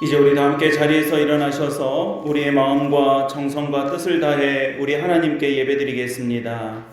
이제 우리도 함께 자리에서 일어나셔서 우리의 마음과 정성과 뜻을 다해 우리 하나님께 예배드리겠습니다.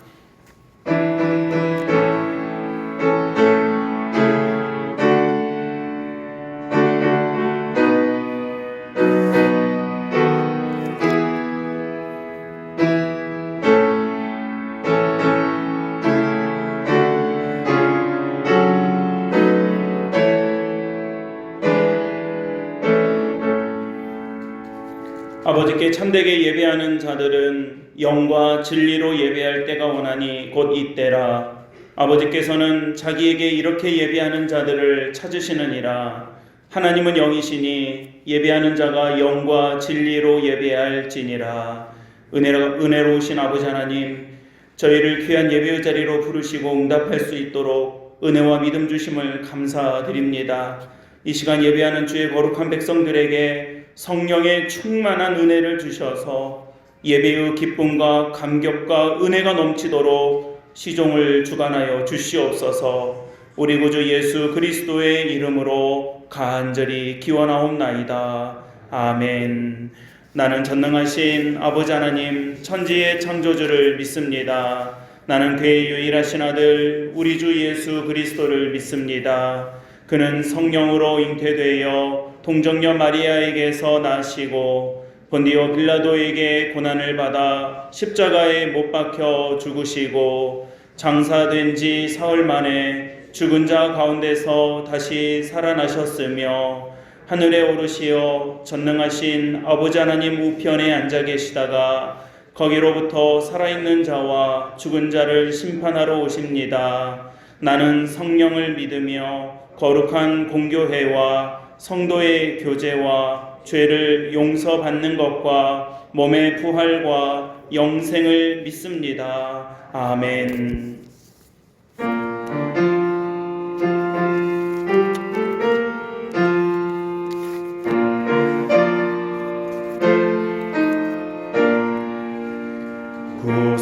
아버지께 참되게 예배하는 자들은 영과 진리로 예배할 때가 오나니 곧 이때라. 아버지께서는 자기에게 이렇게 예배하는 자들을 찾으시느니라. 하나님은 영이시니 예배하는 자가 영과 진리로 예배할지니라. 은혜로우신 아버지 하나님, 저희를 귀한 예배의 자리로 부르시고 응답할 수 있도록 은혜와 믿음 주심을 감사드립니다. 이 시간 예배하는 주의 거룩한 백성들에게 성령의 충만한 은혜를 주셔서 예배의 기쁨과 감격과 은혜가 넘치도록 시종을 주관하여 주시옵소서. 우리 구주 예수 그리스도의 이름으로 간절히 기원하옵나이다. 아멘. 나는 전능하신 아버지 하나님 천지의 창조주를 믿습니다. 나는 그의 유일하신 아들 우리 주 예수 그리스도를 믿습니다. 그는 성령으로 잉태되어 동정녀 마리아에게서 나시고 본디오 빌라도에게 고난을 받아 십자가에 못 박혀 죽으시고 장사된 지 사흘 만에 죽은 자 가운데서 다시 살아나셨으며 하늘에 오르시어 전능하신 아버지 하나님 우편에 앉아 계시다가 거기로부터 살아있는 자와 죽은 자를 심판하러 오십니다. 나는 성령을 믿으며 거룩한 공교회와 성도의 교제와 죄를 용서받는 것과 몸의 부활과 영생을 믿습니다. 아멘.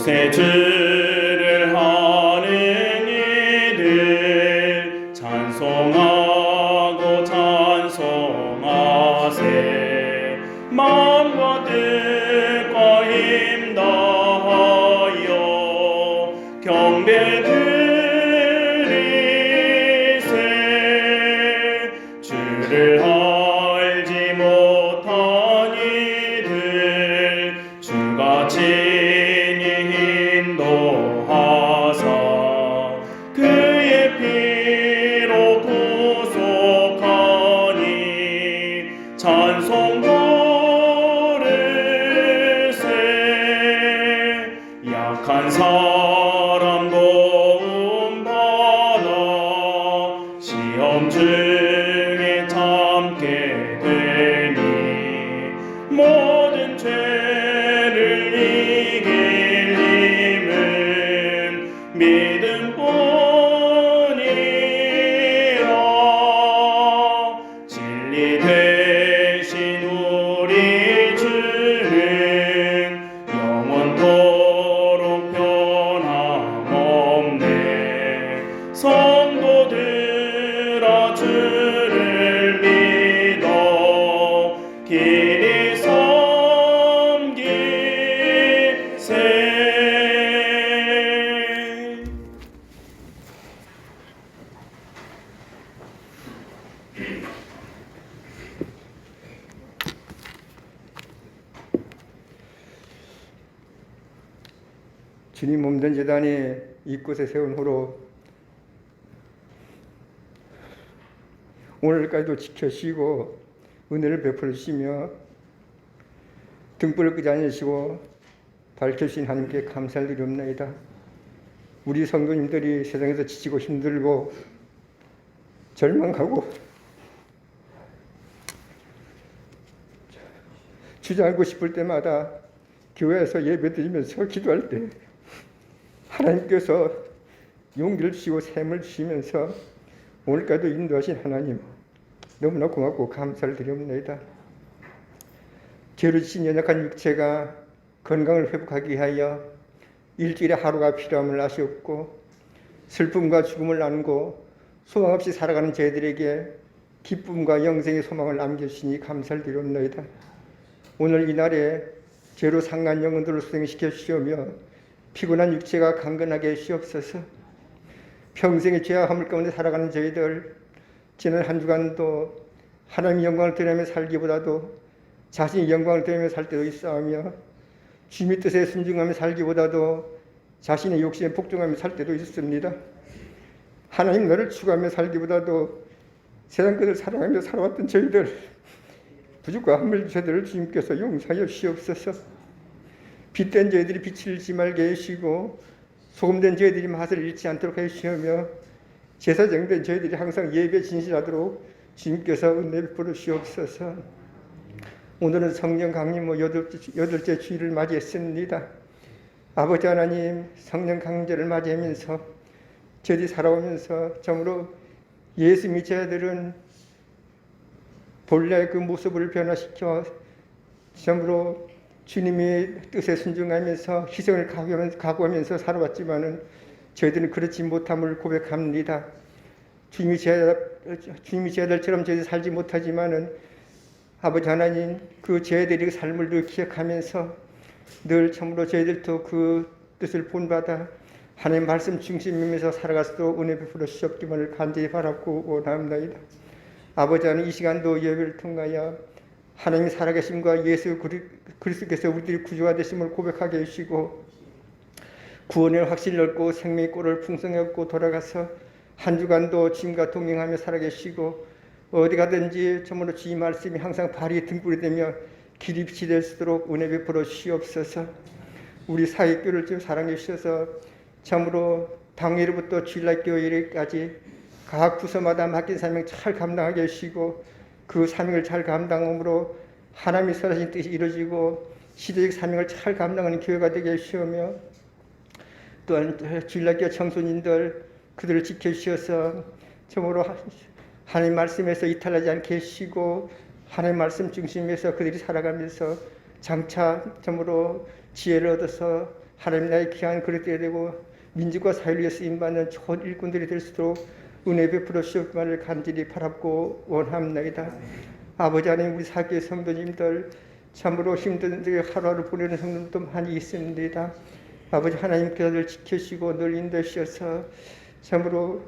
구세주를 하는 이들 찬송하고 찬송하세. 마음과 뜻과 힘 다하여 경배 드리세. 주를 알지 못한 이들 주가 인도하사 그의 피로 구속하니 찬송 부르세. 약한 사람 도움받아 시험 중에 참게 되니 모든 죄를 이길 힘은 믿음뿐이라. 진리 되신 우리 주는 영원토록 변함없네. 성도들아 주를 믿어 길이 섬기세. 주님 몸된 제단이 이곳에 세운 후로 오늘까지도 지켜주시고 은혜를 베풀으시며 등불을 끄지 않으시고 밝혀주신 하나님께 감사를 드리옵나이다. 우리 성도님들이 세상에서 지치고 힘들고 절망하고 주저하고 싶을 때마다 교회에서 예배드리면서 기도할 때 하나님께서 용기를 주시고 샘을 주시면서 오늘까지도 인도하신 하나님 너무나 고맙고 감사를 드리옵나이다. 죄로 지신 연약한 육체가 건강을 회복하기 위하여 일주일에 하루가 필요함을 아시옵고 슬픔과 죽음을 나누고 소망 없이 살아가는 저희들에게 기쁨과 영생의 소망을 남겨주시니 감사를 드리옵나이다. 오늘 이 날에 죄로 상한 영혼들을 수행시켜 주시오며 피곤한 육체가 강건하게 하시옵소서. 평생의 죄와 허물 가운데 살아가는 저희들, 지난 한 주간도 하나님의 영광을 드리며 살기보다도 자신의 영광을 드리며 살 때도 있사오며 주님의 뜻에 순종하며 살기보다도 자신의 욕심에 복종하며 살 때도 있습니다. 하나님 나를 추구하며 살기보다도 세상 것을 사랑하며 살아왔던 저희들, 부족과 한물 저들을 주님께서 용서하여 주시옵소서. 빛된 저희들이 빛을 잃지 말게 해주시고 소금된 저희들이 맛을 잃지 않도록 해주시며 제사장된 저희들이 항상 예배에 진실하도록 주님께서 은혜 베풀어 주시옵소서. 오늘은 성령 강림 여덟째 주일을 맞이했습니다. 아버지 하나님, 성령 강림절을 맞이하면서 저희들이 살아오면서 참으로 예수 믿는 자들은 본래 그 모습을 변화시켜 참으로 주님의 뜻에 순종하면서 희생을 각오하면서 살아왔지만은 저희들은 그렇지 못함을 고백합니다. 주님의 제자들처럼 저희들이 살지 못하지만은 아버지 하나님, 그 저희들의 삶을 늘 기억하면서 늘 참으로 저희들도 그 뜻을 본받아 하나님 말씀 중심이면서 살아가서도 은혜 베풀어 주시옵기만을 간절히 바라고 원합니다. 아버지 하나님, 이 시간도 예배를 통하여 하나님의 살아계심과 예수 그리스도께서 우리들이 구주가 되심을 고백하게 해주시고 구원의 확신을 얻고 생명의 꼴을 풍성히 얻고 돌아가서 한 주간도 주님과 동행하며 살아계시고 어디 가든지 참으로 주의 말씀이 항상 발이 등불이 되며 길이 빛이 될 수 있도록 은혜 베풀어 주시옵소서. 우리 사역교를 좀 사랑해 주셔서 참으로 당일부터 주일날 교회까지 각 부서마다 맡긴 사명 잘 감당하게 해주시고 그 사명을 잘 감당함으로 하나님이 선하신 뜻이 이루어지고 시대적 사명을 잘 감당하는 교회가 되게 해주시며 또한 주일날 교회 청소년들 그들을 지켜주셔서 참으로 하나님 말씀에서 이탈하지 않게 해주시고 하나님 말씀 중심에서 그들이 살아가면서 장차 참으로 지혜를 얻어서 하나님 나의 귀한 그릇들이 되고 민족과 사회를 위해 쓰임받는 좋은 일꾼들이 될 수 있도록 은혜 베풀어 주시옵기를 간절히 바랍고 원합니다. 아버지 하나님, 우리 사교의 성도님들 참으로 힘든 하루하루 보내는 성도님도 많이 있습니다. 아버지 하나님께서 늘 지켜주시고 늘 인도하셔서 참으로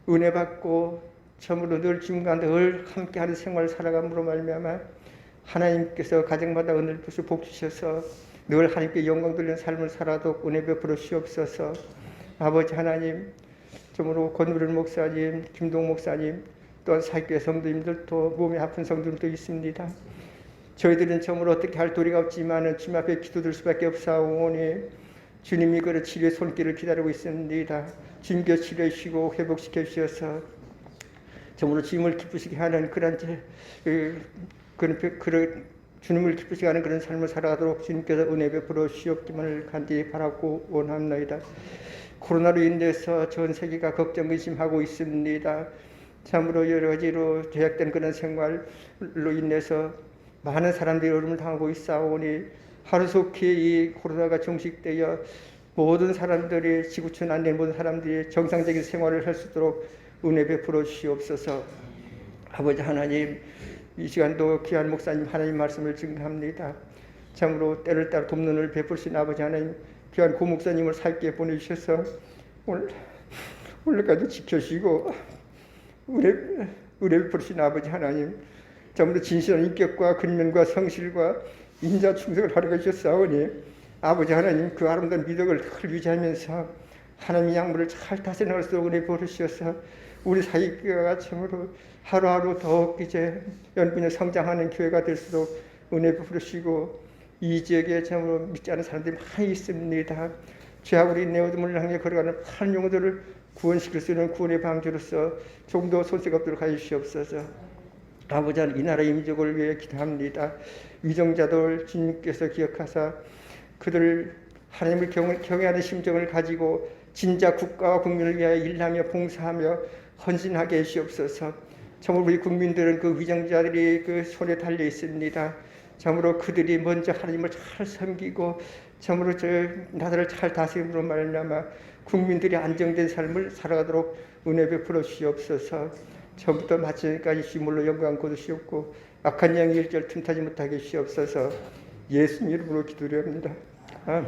은혜 받고 참으로 늘 주님과 늘 함께하는 생활을 살아감으로 말미암아 하나님께서 가정마다 은혜를 부수 복 주셔서 늘 하나님께 영광 돌리는 삶을 살아도 은혜 베풀어 주시옵소서. 아버지 하나님, 참으로 권우른 목사님, 김동 목사님, 또한 사교의 성도님들도 몸이 아픈 성도들도 있습니다. 저희들은 참으로 어떻게 할 도리가 없지만 주님 앞에 기도들 수밖에 없사오니 주님이 그 치료의 손길을 기다리고 있습니다. 주님께서 치료해 주시고 회복시켜 주셔서 참으로 주님을 기쁘시게 하는 그런 주님을 기쁘시게 하는 그런 삶을 살아가도록 주님께서 은혜 베풀어 주시옵기만을 간절히 바라고 원합니다. 코로나로 인해서 전 세계가 걱정 의심하고 있습니다. 참으로 여러 가지로 제약된 그런 생활로 인해서 많은 사람들이 어려움을 당하고 있사오니 하루속히 이 코로나가 종식되어 모든 사람들이 지구촌 안에 모든 사람들이 정상적인 생활을 할 수 있도록 은혜 베풀어 주시옵소서. 아버지 하나님, 이 시간도 귀한 목사님 하나님 말씀을 증거합니다. 참으로 때를 따라 돕는 은혜를 베푸신 아버지 하나님, 귀한 고 목사님을 살게 보내주셔서 오늘까지 지켜주시고 은혜 베푸신 아버지 하나님, 참으로 진실한 인격과 근면과 성실과 인자 충성을 하려고 하셨사오니 아버지 하나님, 그 아름다운 미덕을 늘 유지하면서 하나님의 약물을 잘 다스려나갈 수 있도록 은혜 베푸셔서 우리 사역교회가 참으로 하루하루 더욱 이제 연분에 성장하는 교회가 될 수도 은혜 베푸시고 이 지역에 참으로 믿지 않은 사람들이 많이 있습니다. 죄악으로 인해 어둠을 향해 걸어가는 많은 영혼들을 구원시킬 수 있는 구원의 방주로서 조금 더 손색 없도록 하여 주시옵소서. 아버지 하나님, 이 나라의 민족을 위해 기도합니다. 위정자들 주님께서 기억하사 그들을 하나님을 경외하는 심정을 가지고 진짜 국가와 국민을 위하여 일하며 봉사하며 헌신하게 해주시옵소서. 참으로 우리 국민들은 그 위정자들이 그 손에 달려 있습니다. 참으로 그들이 먼저 하나님을 잘 섬기고 참으로 나라를 잘 다스림으로 말미암아 국민들이 안정된 삶을 살아가도록 은혜 베풀어 주시옵소서. 처음부터 마지막까지 시물로 영광 거두시옵고 악한 양 일절 틈타지 못하게 시옵소서. 예수님 이름으로 기도드립니다. 아멘.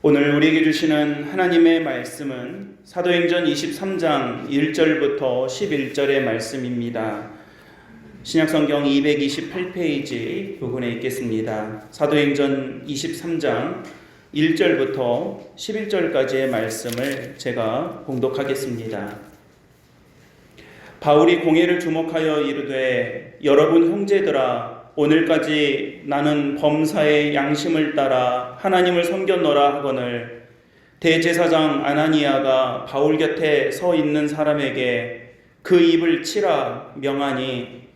오늘 우리에게 주시는 하나님의 말씀은 사도행전 23장 1절부터 11절의 말씀입니다. 신약성경 228페이지 부분에 있겠습니다. 사도행전 23장 1절부터 11절까지의 말씀을 제가 봉독하겠습니다. 바울이 공회를 주목하여 이르되 여러분 형제들아 오늘까지 나는 범사의 양심을 따라 하나님을 섬겼노라 하거늘 대제사장 아나니아가 바울 곁에 서 있는 사람에게 그 입을 치라 명하니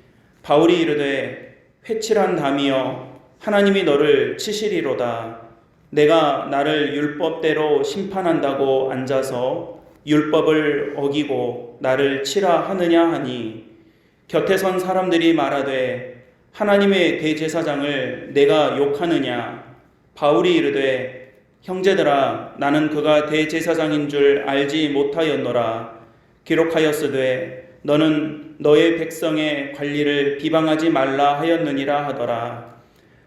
바울이 이르되 회칠한 담이여 하나님이 너를 치시리로다. 내가 나를 율법대로 심판한다고 앉아서 율법을 어기고 나를 치라 하느냐 하니 곁에 선 사람들이 말하되 하나님의 대제사장을 내가 욕하느냐. 바울이 이르되 형제들아 나는 그가 대제사장인 줄 알지 못하였노라. 기록하였으되 너는 너의 백성의 관리를 비방하지 말라 하였느니라 하더라.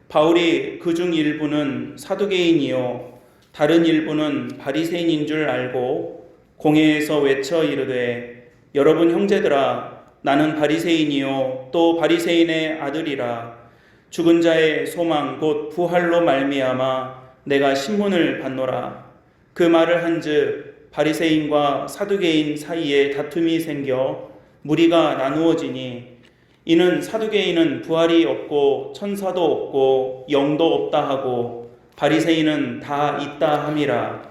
바울이 그중 일부는 사두개인이요 다른 일부는 바리새인인 줄 알고 공회에서 외쳐 이르되 여러분 형제들아 나는 바리새인이요 또 바리새인의 아들이라. 죽은 자의 소망 곧 부활로 말미암아 내가 신문을 받노라. 그 말을 한즉 바리새인과 사두개인 사이에 다툼이 생겨 무리가 나누어지니 이는 사두개인은 부활이 없고 천사도 없고 영도 없다 하고 바리새인은 다 있다 함이라.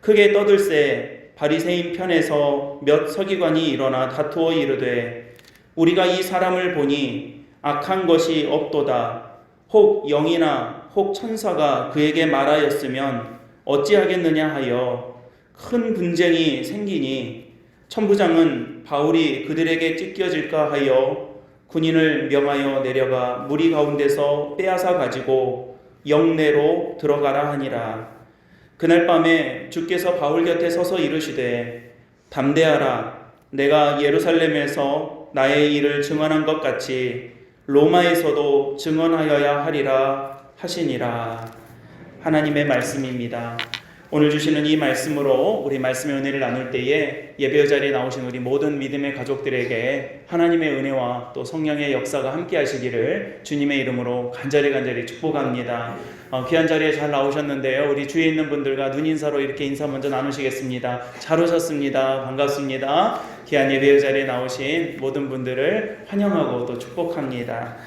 크게 떠들새 바리새인 편에서 몇 서기관이 일어나 다투어 이르되 우리가 이 사람을 보니 악한 것이 없도다. 혹 영이나 혹 천사가 그에게 말하였으면 어찌하겠느냐 하여 큰 분쟁이 생기니 천부장은 바울이 그들에게 찢겨질까 하여 군인을 명하여 내려가 무리 가운데서 빼앗아 가지고 영내로 들어가라 하니라. 그날 밤에 주께서 바울 곁에 서서 이르시되 담대하라. 내가 예루살렘에서 나의 일을 증언한 것 같이 로마에서도 증언하여야 하리라 하시니라. 하나님의 말씀입니다. 오늘 주시는 이 말씀으로 우리 말씀의 은혜를 나눌 때에 예배 자리에 나오신 우리 모든 믿음의 가족들에게 하나님의 은혜와 또 성령의 역사가 함께 하시기를 주님의 이름으로 간절히 축복합니다. 귀한 자리에 잘 나오셨는데요. 우리 주위에 있는 분들과 눈인사로 이렇게 인사 먼저 나누시겠습니다. 잘 오셨습니다. 반갑습니다. 귀한 예배 자리에 나오신 모든 분들을 환영하고 또 축복합니다.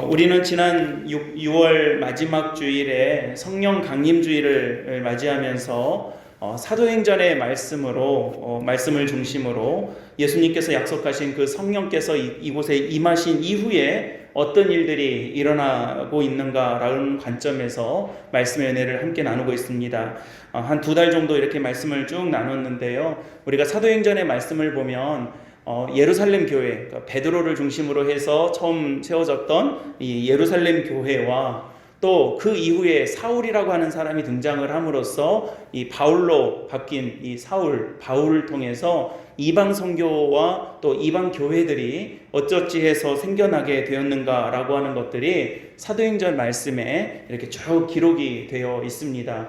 우리는 지난 6월 마지막 주일에 성령 강림주일을 맞이하면서 사도행전의 말씀을 중심으로 예수님께서 약속하신 그 성령께서 이곳에 임하신 이후에 어떤 일들이 일어나고 있는가라는 관점에서 말씀의 은혜를 함께 나누고 있습니다. 한 2달 정도 이렇게 말씀을 쭉 나눴는데요. 우리가 사도행전의 말씀을 보면 예루살렘 교회, 그러니까 베드로를 중심으로 해서 처음 세워졌던 이 예루살렘 교회와 또 그 이후에 사울이라고 하는 사람이 등장을 함으로써 이 바울로 바뀐 이 바울을 통해서 이방 선교와 또 이방 교회들이 어쩌지 해서 생겨나게 되었는가라고 하는 것들이 사도행전 말씀에 이렇게 쭉 기록이 되어 있습니다.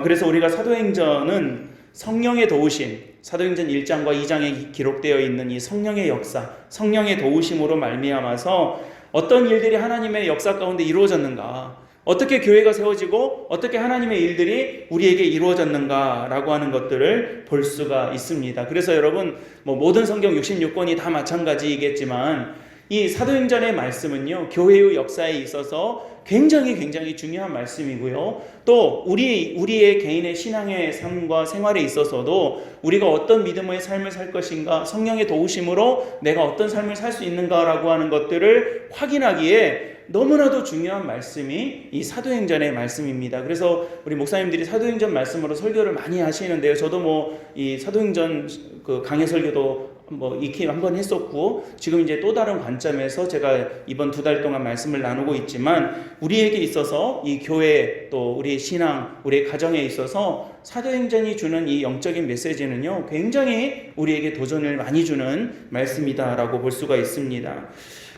그래서 우리가 사도행전은 성령의 도우심, 사도행전 1장과 2장에 기록되어 있는 이 성령의 역사, 성령의 도우심으로 말미암아서 어떤 일들이 하나님의 역사 가운데 이루어졌는가, 어떻게 교회가 세워지고 어떻게 하나님의 일들이 우리에게 이루어졌는가라고 하는 것들을 볼 수가 있습니다. 그래서 여러분 모든 성경 66권이 다 마찬가지이겠지만 이 사도행전의 말씀은요, 교회의 역사에 있어서 굉장히 중요한 말씀이고요. 또 우리의 개인의 신앙의 삶과 생활에 있어서도 우리가 어떤 믿음의 삶을 살 것인가, 성령의 도우심으로 내가 어떤 삶을 살 수 있는가라고 하는 것들을 확인하기에 너무나도 중요한 말씀이 이 사도행전의 말씀입니다. 그래서 우리 목사님들이 사도행전 말씀으로 설교를 많이 하시는데요. 저도 뭐 이 사도행전 그 강해 설교도 뭐 익히 한번 했었고, 지금 이제 또 다른 관점에서 제가 이번 2달 동안 말씀을 나누고 있지만, 우리에게 있어서 이 교회 또 우리 신앙, 우리 가정에 있어서 사도행전이 주는 이 영적인 메시지는요, 굉장히 우리에게 도전을 많이 주는 말씀이다라고 볼 수가 있습니다.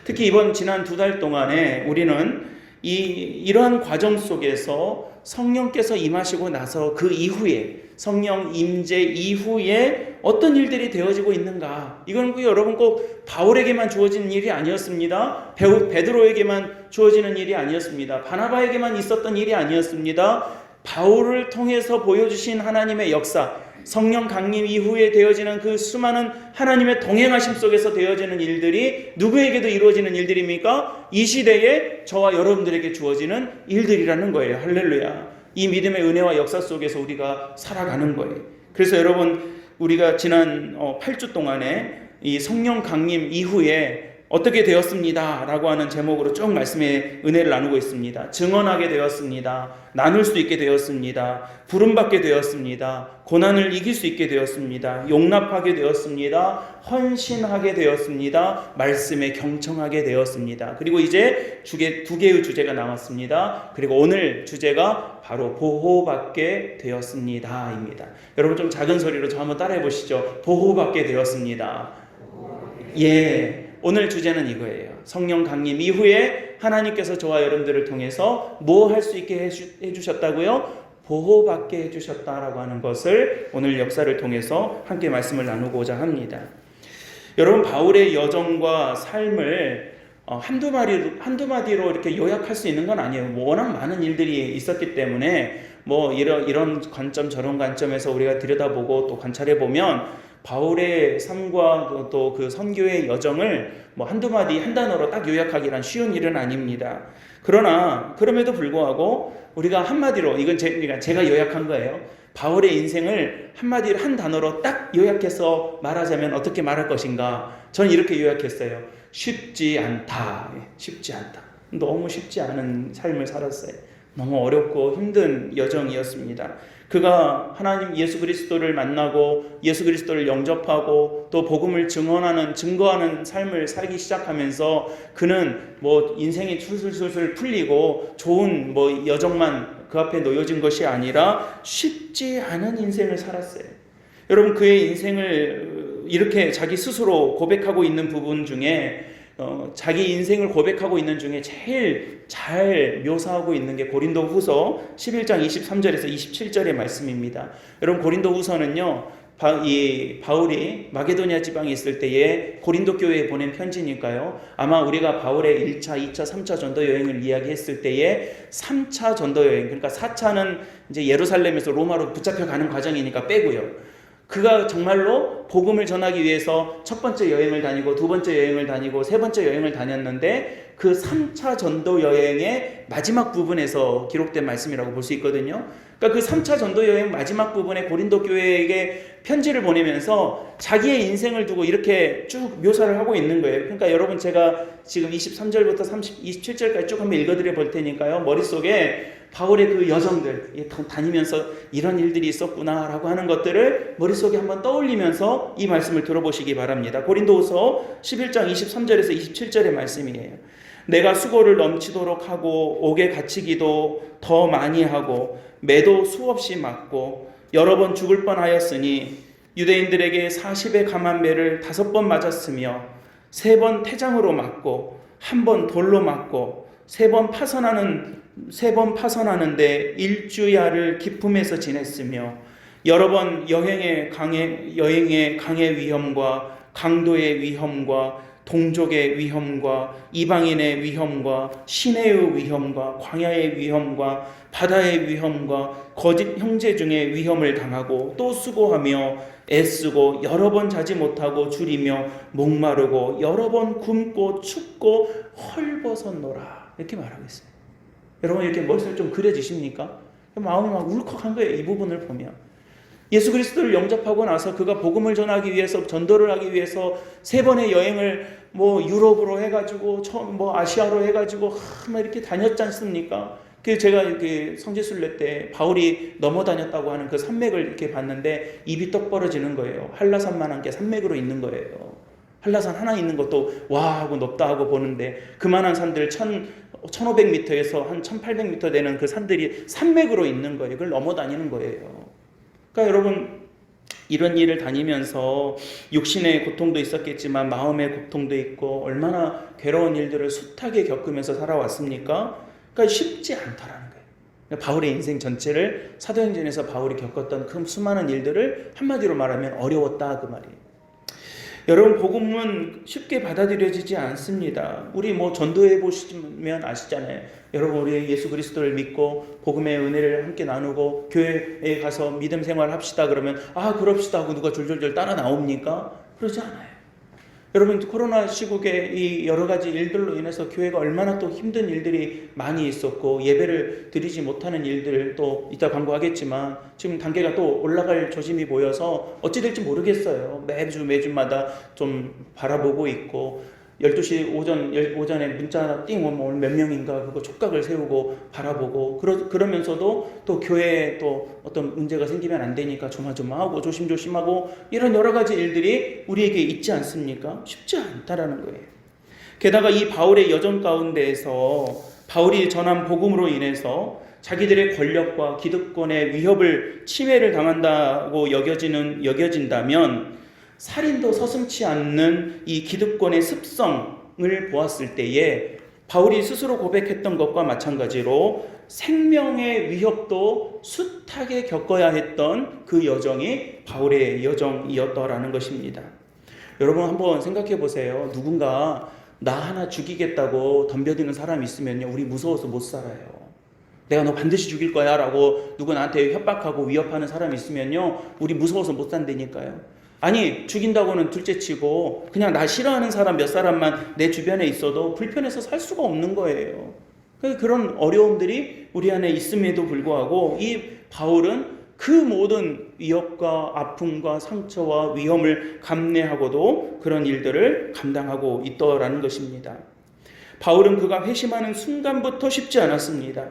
특히 이번 지난 2달 동안에 우리는 이러한 과정 속에서 성령께서 임하시고 나서 그 이후에, 성령 임재 이후에 어떤 일들이 되어지고 있는가, 이건 여러분 꼭 바울에게만 주어지는 일이 아니었습니다. 베드로에게만 주어지는 일이 아니었습니다. 바나바에게만 있었던 일이 아니었습니다. 바울을 통해서 보여주신 하나님의 역사, 성령 강림 이후에 되어지는 그 수많은 하나님의 동행하심 속에서 되어지는 일들이 누구에게도 이루어지는 일들입니까? 이 시대에 저와 여러분들에게 주어지는 일들이라는 거예요. 할렐루야. 이 믿음의 은혜와 역사 속에서 우리가 살아가는 거예요. 그래서 여러분, 우리가 지난 8주 동안에 이 성령 강림 이후에 어떻게 되었습니다 라고 하는 제목으로 쭉 말씀의 은혜를 나누고 있습니다. 증언하게 되었습니다. 나눌 수 있게 되었습니다. 부름받게 되었습니다. 고난을 이길 수 있게 되었습니다. 용납하게 되었습니다. 헌신하게 되었습니다. 말씀에 경청하게 되었습니다. 그리고 이제 2개의 주제가 남았습니다. 그리고 오늘 주제가 바로 보호받게 되었습니다 입니다. 여러분 좀 작은 소리로 저 한번 따라해 보시죠. 보호받게 되었습니다. 예. 오늘 주제는 이거예요. 성령 강림 이후에 하나님께서 저와 여러분들을 통해서 뭐 할 수 있게 해주셨다고요? 보호받게 해주셨다라고 하는 것을 오늘 역사를 통해서 함께 말씀을 나누고자 합니다. 여러분, 바울의 여정과 삶을 한두 마디로 이렇게 요약할 수 있는 건 아니에요. 워낙 많은 일들이 있었기 때문에 뭐 이런 관점 저런 관점에서 우리가 들여다보고 또 관찰해보면 바울의 삶과 또 그 선교의 여정을 뭐 한두 마디 한 단어로 딱 요약하기란 쉬운 일은 아닙니다. 그럼에도 불구하고 우리가 한마디로, 이건 제가 요약한 거예요. 바울의 인생을 한마디로 한 단어로 딱 요약해서 말하자면 어떻게 말할 것인가? 저는 이렇게 요약했어요. 쉽지 않다. 쉽지 않다. 너무 쉽지 않은 삶을 살았어요. 너무 어렵고 힘든 여정이었습니다. 그가 하나님 예수 그리스도를 만나고 예수 그리스도를 영접하고 또 복음을 증거하는 삶을 살기 시작하면서 그는 뭐 인생이 술술술술 풀리고 좋은 뭐 여정만 그 앞에 놓여진 것이 아니라 쉽지 않은 인생을 살았어요. 여러분, 그의 인생을 이렇게 자기 스스로 고백하고 있는 부분 중에 자기 인생을 고백하고 있는 중에 제일 잘 묘사하고 있는 게 고린도후서 11장 23절에서 27절의 말씀입니다. 여러분, 고린도후서는요, 바울이 마게도니아 지방에 있을 때에 고린도 교회에 보낸 편지니까요. 아마 우리가 바울의 1차, 2차, 3차 전도 여행을 이야기했을 때에 3차 전도 여행, 그러니까 4차는 이제 예루살렘에서 로마로 붙잡혀가는 과정이니까 빼고요. 그가 정말로 복음을 전하기 위해서 첫 번째 여행을 다니고 두 번째 여행을 다니고 세 번째 여행을 다녔는데 그 3차 전도 여행의 마지막 부분에서 기록된 말씀이라고 볼 수 있거든요. 그러니까 그 3차 전도 여행 마지막 부분에 고린도 교회에게 편지를 보내면서 자기의 인생을 두고 이렇게 쭉 묘사를 하고 있는 거예요. 그러니까 여러분, 제가 지금 23절부터 27절까지 쭉 한번 읽어드려 볼 테니까요. 머릿속에 바울의 그 여정들, 다니면서 이런 일들이 있었구나 라고 하는 것들을 머릿속에 한번 떠올리면서 이 말씀을 들어보시기 바랍니다. 고린도후서 11장 23절에서 27절의 말씀이에요. 내가 수고를 넘치도록 하고 옥에 갇히기도 더 많이 하고 매도 수없이 맞고 여러 번 죽을 뻔하였으니 유대인들에게 40의 감한 매를 5번 맞았으며 3번 태장으로 맞고 1번 돌로 맞고 3번 파선하는데 일주야를 기품에서 지냈으며 여러 번 여행의 강의 위험과 강도의 위험과 동족의 위험과 이방인의 위험과 시내의 위험과 광야의 위험과 바다의 위험과 거짓 형제 중에 위험을 당하고 또 수고하며 애쓰고 여러 번 자지 못하고 줄이며 목마르고 여러 번 굶고 춥고 헐벗었노라, 이렇게 말하고 있어요. 여러분 이렇게 머릿속에 좀 그려지십니까? 마음이 막 울컥한 거예요. 이 부분을 보면. 예수 그리스도를 영접하고 나서 그가 복음을 전하기 위해서, 전도를 하기 위해서 3번의 여행을 뭐 유럽으로 해가지고 처음 뭐 아시아로 해가지고 막 이렇게 다녔지 않습니까? 그 제가 이렇게 성지순례 때 바울이 넘어다녔다고 하는 그 산맥을 이렇게 봤는데 입이 떡 벌어지는 거예요. 한라산만한 게 산맥으로 있는 거예요. 한라산 하나 있는 것도 와 하고 높다 하고 보는데 그만한 산들 1500m에서 한 1800m 되는 그 산들이 산맥으로 있는 거예요. 그걸 넘어다니는 거예요. 그러니까 여러분 이런 일을 다니면서 육신의 고통도 있었겠지만 마음의 고통도 있고 얼마나 괴로운 일들을 숱하게 겪으면서 살아왔습니까? 그러니까 쉽지 않다라는 거예요. 그러니까 바울의 인생 전체를 사도행전에서 바울이 겪었던 그 수많은 일들을 한마디로 말하면 어려웠다 그 말이에요. 여러분 복음은 쉽게 받아들여지지 않습니다. 우리 뭐 전도해 보시면 아시잖아요. 여러분 우리 예수 그리스도를 믿고 복음의 은혜를 함께 나누고 교회에 가서 믿음 생활 합시다 그러면 그럽시다 하고 누가 졸졸졸 따라 나옵니까? 그러지 않아요. 여러분 코로나 시국에 이 여러 가지 일들로 인해서 교회가 얼마나 또 힘든 일들이 많이 있었고 예배를 드리지 못하는 일들 또 이따 광고하겠지만 지금 단계가 또 올라갈 조짐이 보여서 어찌 될지 모르겠어요. 매주마다 좀 바라보고 있고 12시 오전에 문자 띵 오면 오늘 몇 명인가 그거 촉각을 세우고 바라보고 그러면서도 또 교회에 또 어떤 문제가 생기면 안 되니까 조마조마하고 조심조심하고 이런 여러 가지 일들이 우리에게 있지 않습니까? 쉽지 않다라는 거예요. 게다가 이 바울의 여정 가운데에서 바울이 전한 복음으로 인해서 자기들의 권력과 기득권의 위협을 침해를 당한다고 여겨진다면 살인도 서슴지 않는 이 기득권의 습성을 보았을 때에 바울이 스스로 고백했던 것과 마찬가지로 생명의 위협도 숱하게 겪어야 했던 그 여정이 바울의 여정이었다라는 것입니다. 여러분 한번 생각해 보세요. 누군가 나 하나 죽이겠다고 덤벼드는 사람이 있으면요, 우리 무서워서 못 살아요. 내가 너 반드시 죽일 거야 라고 누구 나한테 협박하고 위협하는 사람이 있으면요, 우리 무서워서 못 산다니까요. 아니 죽인다고는 둘째치고 그냥 나 싫어하는 사람 몇 사람만 내 주변에 있어도 불편해서 살 수가 없는 거예요. 그런 어려움들이 우리 안에 있음에도 불구하고 이 바울은 그 모든 위협과 아픔과 상처와 위험을 감내하고도 그런 일들을 감당하고 있더라는 것입니다. 바울은 그가 회심하는 순간부터 쉽지 않았습니다.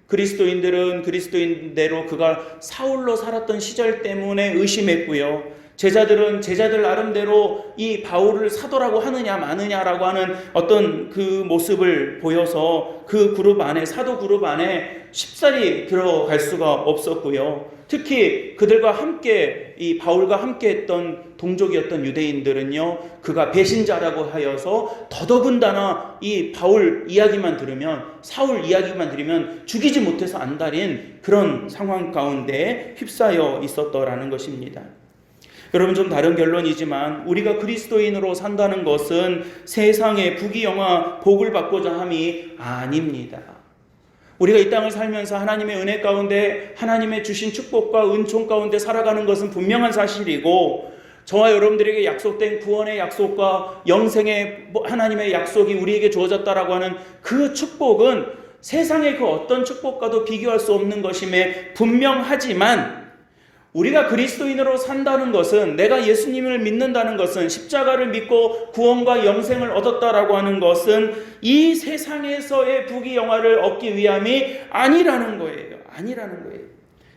그리스도인들은 그리스도인대로 그가 사울로 살았던 시절 때문에 의심했고요. 제자들은 제자들 나름대로 이 바울을 사도라고 하느냐 마느냐라고 하는 어떤 그 모습을 보여서 그 그룹 안에, 사도 그룹 안에 쉽사리 들어갈 수가 없었고요. 특히 그들과 함께 이 바울과 함께 했던 동족이었던 유대인들은요, 그가 배신자라고 하여서 더더군다나 이 바울 이야기만 들으면, 사울 이야기만 들으면 죽이지 못해서 안달인 그런 상황 가운데 휩싸여 있었더라는 것입니다. 여러분 좀 다른 결론이지만 우리가 그리스도인으로 산다는 것은 세상의 부귀영화 복을 받고자 함이 아닙니다. 우리가 이 땅을 살면서 하나님의 은혜 가운데 하나님의 주신 축복과 은총 가운데 살아가는 것은 분명한 사실이고, 저와 여러분들에게 약속된 구원의 약속과 영생의 하나님의 약속이 우리에게 주어졌다라고 하는 그 축복은 세상의 그 어떤 축복과도 비교할 수 없는 것임에 분명하지만, 우리가 그리스도인으로 산다는 것은, 내가 예수님을 믿는다는 것은, 십자가를 믿고 구원과 영생을 얻었다라고 하는 것은 이 세상에서의 부귀영화를 얻기 위함이 아니라는 거예요. 아니라는 거예요.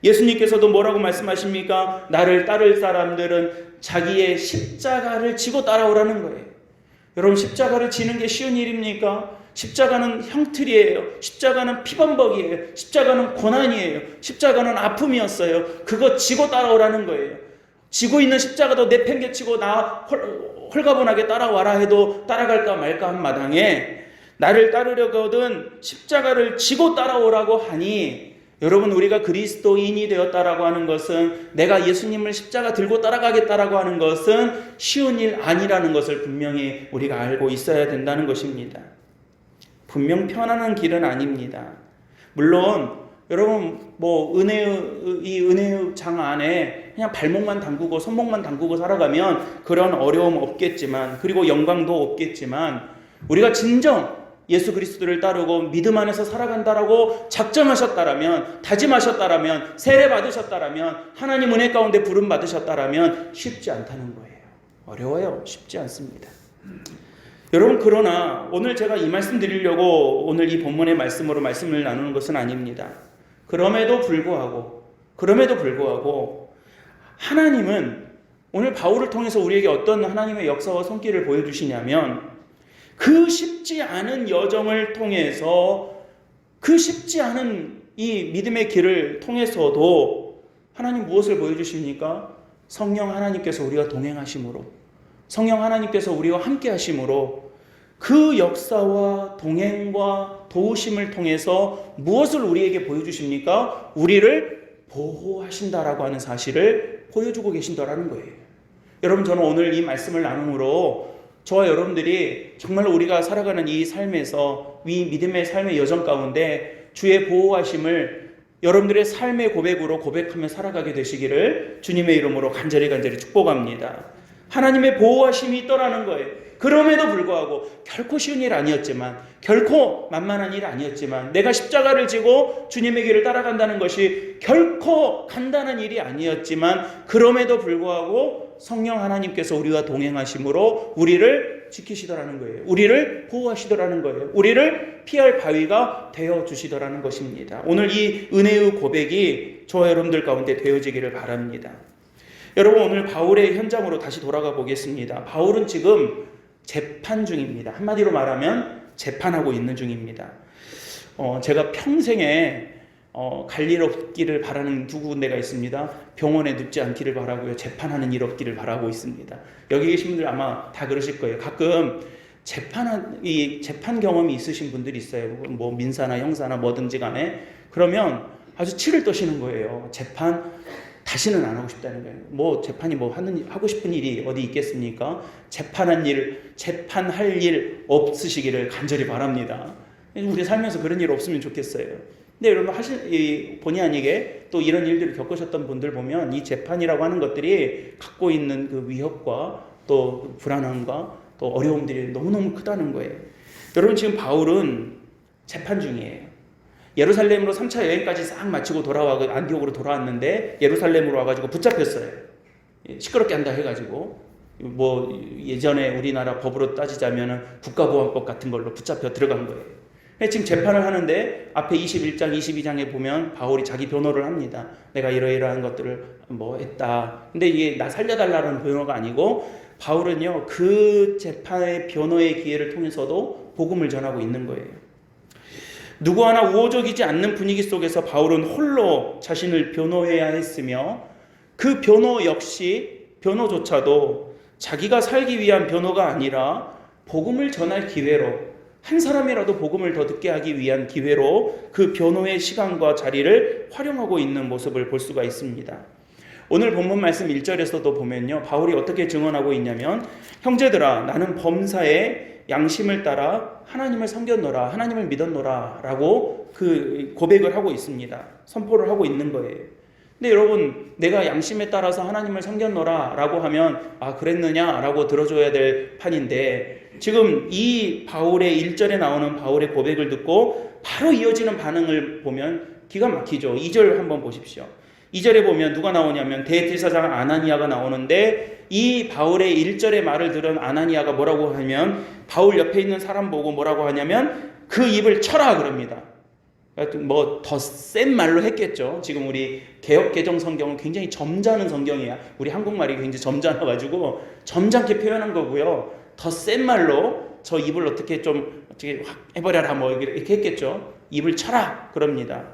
예수님께서도 뭐라고 말씀하십니까? 나를 따를 사람들은 자기의 십자가를 지고 따라오라는 거예요. 여러분 십자가를 지는 게 쉬운 일입니까? 십자가는 형틀이에요. 십자가는 피범벅이에요. 십자가는 고난이에요. 십자가는 아픔이었어요. 그거 지고 따라오라는 거예요. 지고 있는 십자가도 내팽개치고 나 홀가분하게 따라와라 해도 따라갈까 말까 한 마당에 나를 따르려거든 십자가를 지고 따라오라고 하니, 여러분 우리가 그리스도인이 되었다라고 하는 것은, 내가 예수님을 십자가 들고 따라가겠다라고 하는 것은 쉬운 일 아니라는 것을 분명히 우리가 알고 있어야 된다는 것입니다. 분명 편안한 길은 아닙니다. 물론 여러분 이 은혜의 장 안에 그냥 발목만 담그고 손목만 담그고 살아가면 그런 어려움 없겠지만, 그리고 영광도 없겠지만, 우리가 진정 예수 그리스도를 따르고 믿음 안에서 살아간다라고 작정하셨다라면, 다짐하셨다라면, 세례 받으셨다라면, 하나님 은혜 가운데 부름 받으셨다라면 쉽지 않다는 거예요. 어려워요. 쉽지 않습니다. 여러분, 그러나 오늘 제가 이 말씀 드리려고 오늘 이 본문의 말씀으로 말씀을 나누는 것은 아닙니다. 그럼에도 불구하고 하나님은 오늘 바울을 통해서 우리에게 어떤 하나님의 역사와 손길을 보여주시냐면, 그 쉽지 않은 여정을 통해서, 그 쉽지 않은 이 믿음의 길을 통해서도 하나님 무엇을 보여주십니까? 성령 하나님께서 우리와 동행하심으로, 성령 하나님께서 우리와 함께 하심으로 그 역사와 동행과 도우심을 통해서 무엇을 우리에게 보여주십니까? 우리를 보호하신다라고 하는 사실을 보여주고 계신다라는 거예요. 여러분, 저는 오늘 이 말씀을 나눔으로 저와 여러분들이 정말로 우리가 살아가는 이 삶에서, 이 믿음의 삶의 여정 가운데 주의 보호하심을 여러분들의 삶의 고백으로 고백하며 살아가게 되시기를 주님의 이름으로 간절히 축복합니다. 하나님의 보호하심이 있더라는 거예요. 그럼에도 불구하고 결코 쉬운 일 아니었지만, 결코 만만한 일 아니었지만, 내가 십자가를 지고 주님의 길을 따라간다는 것이 결코 간단한 일이 아니었지만, 그럼에도 불구하고 성령 하나님께서 우리와 동행하심으로 우리를 지키시더라는 거예요. 우리를 보호하시더라는 거예요. 우리를 피할 바위가 되어주시더라는 것입니다. 오늘 이 은혜의 고백이 저와 여러분들 가운데 되어지기를 바랍니다. 여러분, 오늘 바울의 현장으로 다시 돌아가 보겠습니다. 바울은 지금 재판 중입니다. 한마디로 말하면 재판하고 있는 중입니다. 제가 평생에 갈 일 없기를 바라는 두 군데가 있습니다. 병원에 눕지 않기를 바라고요. 재판하는 일 없기를 바라고 있습니다. 여기 계신 분들 아마 다 그러실 거예요. 가끔 재판 경험이 있으신 분들이 있어요. 뭐 민사나 형사나 뭐든지 간에. 그러면 아주 치를 떠시는 거예요. 재판 다시는 안 하고 싶다는 거예요. 뭐 재판이 하고 싶은 일이 어디 있겠습니까? 재판할 일 없으시기를 간절히 바랍니다. 우리 살면서 그런 일 없으면 좋겠어요. 근데 여러분, 본의 아니게 또 이런 일들을 겪으셨던 분들 보면 이 재판이라고 하는 것들이 갖고 있는 그 위협과 또 불안함과 또 어려움들이 너무너무 크다는 거예요. 여러분, 지금 바울은 재판 중이에요. 예루살렘으로 3차 여행까지 싹 마치고 안디옥으로 돌아왔는데 예루살렘으로 와가지고 붙잡혔어요. 시끄럽게 한다 해가지고, 뭐 예전에 우리나라 법으로 따지자면 국가보안법 같은 걸로 붙잡혀 들어간 거예요. 지금 재판을 하는데 앞에 21장, 22장에 보면 바울이 자기 변호를 합니다. 내가 이러이러한 것들을 했다. 근데 이게 나 살려달라는 변호가 아니고, 바울은요, 그 재판의 변호의 기회를 통해서도 복음을 전하고 있는 거예요. 누구 하나 우호적이지 않는 분위기 속에서 바울은 홀로 자신을 변호해야 했으며, 그 변호조차도 자기가 살기 위한 변호가 아니라 복음을 전할 기회로, 한 사람이라도 복음을 더 듣게 하기 위한 기회로 그 변호의 시간과 자리를 활용하고 있는 모습을 볼 수가 있습니다. 오늘 본문 말씀 1절에서도 보면요, 바울이 어떻게 증언하고 있냐면, 형제들아, 나는 범사의 양심을 따라 하나님을 섬겼노라, 하나님을 믿었노라 라고 그 고백을 하고 있습니다. 선포를 하고 있는 거예요. 근데 여러분, 내가 양심에 따라서 하나님을 섬겼노라 라고 하면 그랬느냐 라고 들어줘야 될 판인데, 지금 이 바울의 1절에 나오는 바울의 고백을 듣고 바로 이어지는 반응을 보면 기가 막히죠. 2절 한번 보십시오. 2절에 보면 누가 나오냐면 대제사장 아나니아가 나오는데, 이 바울의 1절의 말을 들은 아나니아가 뭐라고 하면, 바울 옆에 있는 사람 보고 뭐라고 하냐면 그 입을 쳐라 그럽니다. 더 센 말로 했겠죠. 지금 우리 개역개정 성경은 굉장히 점잖은 성경이야. 우리 한국말이 굉장히 점잖아가지고 점잖게 표현한 거고요. 더 센 말로 저 입을 어떻게 확 해버려라 이렇게 했겠죠. 입을 쳐라 그럽니다.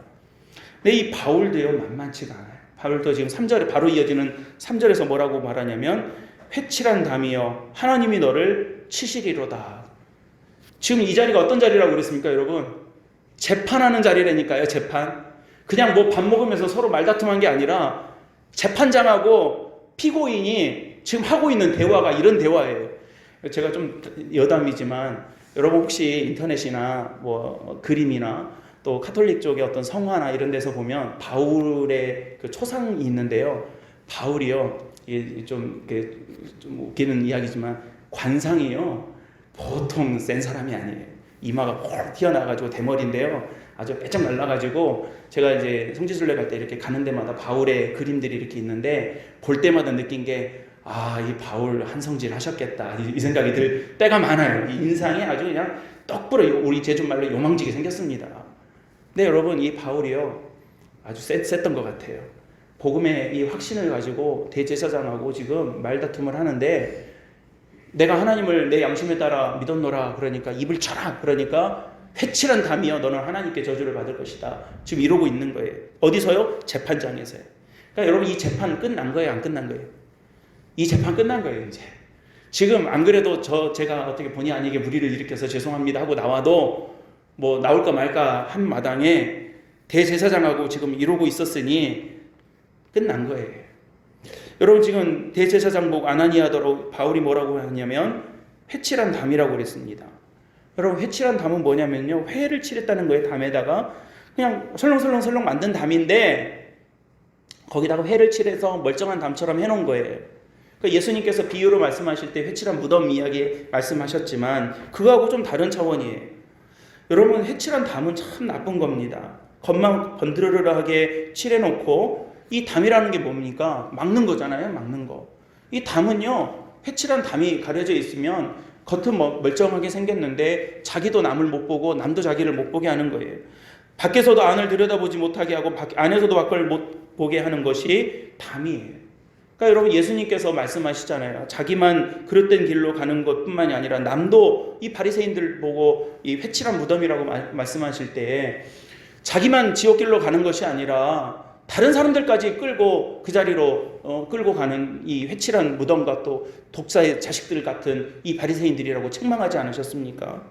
근데 이 바울도요, 만만치가 않아요. 바울도 지금 3절에 바로 이어지는 3절에서 뭐라고 말하냐면, 회칠한 담이여 하나님이 너를 치시리로다. 지금 이 자리가 어떤 자리라고 그랬습니까, 여러분? 재판하는 자리라니까요. 재판. 그냥 밥 먹으면서 서로 말다툼한 게 아니라 재판장하고 피고인이 지금 하고 있는 대화가 이런 대화예요. 제가 좀 여담이지만, 여러분 혹시 인터넷이나 그림이나 또 카톨릭 쪽의 어떤 성화나 이런 데서 보면 바울의 그 초상이 있는데요. 바울이요, 좀 웃기는 이야기지만 관상이요, 보통 센 사람이 아니에요. 이마가 홀 튀어나와가지고 대머리인데요. 아주 빼쩍 말라가지고 제가 이제 성지순례 갈 때 이렇게 가는 데마다 바울의 그림들이 이렇게 있는데 볼 때마다 느낀 게 이 바울 한성질 하셨겠다 이 생각이 들 때가 많아요. 이 인상이 아주 그냥 떡부러 우리 제주말로 요망지게 생겼습니다. 근데 여러분 이 바울이요 아주 셌던 것 같아요. 복음의 이 확신을 가지고 대제사장하고 지금 말다툼을 하는데 내가 하나님을 내 양심에 따라 믿었노라 그러니까 입을 쳐라 그러니까 회칠한 담이여 너는 하나님께 저주를 받을 것이다. 지금 이러고 있는 거예요. 어디서요? 재판장에서요. 그러니까 여러분 이 재판 끝난 거예요? 안 끝난 거예요? 이 재판 끝난 거예요 이제. 지금 안 그래도 제가 어떻게 본의 아니게 무리를 일으켜서 죄송합니다 하고 나와도 뭐 나올까 말까 한 마당에 대제사장하고 지금 이러고 있었으니 끝난 거예요. 여러분 지금 대제사장복 아나니아더러 바울이 뭐라고 하냐면 회칠한 담이라고 그랬습니다. 여러분 회칠한 담은 뭐냐면요 회를 칠했다는 거예요. 담에다가 그냥 설렁설렁 만든 담인데 거기다가 회를 칠해서 멀쩡한 담처럼 해놓은 거예요. 그러니까 예수님께서 비유로 말씀하실 때 회칠한 무덤 이야기 말씀하셨지만 그거하고 좀 다른 차원이에요. 여러분 회칠한 담은 참 나쁜 겁니다. 겉만 번드르르하게 칠해놓고 이 담이라는 게 뭡니까? 막는 거잖아요. 막는 거. 이 담은요 회칠한 담이 가려져 있으면 겉은 멀쩡하게 생겼는데 자기도 남을 못 보고 남도 자기를 못 보게 하는 거예요. 밖에서도 안을 들여다보지 못하게 하고 안에서도 밖을 못 보게 하는 것이 담이에요. 그러니까 여러분 예수님께서 말씀하시잖아요. 자기만 그릇된 길로 가는 것뿐만이 아니라 남도 이 바리새인들 보고 이 회칠한 무덤이라고 말씀하실 때 자기만 지옥길로 가는 것이 아니라 다른 사람들까지 끌고 그 자리로 끌고 가는 이 회칠한 무덤과 또 독사의 자식들 같은 이 바리새인들이라고 책망하지 않으셨습니까?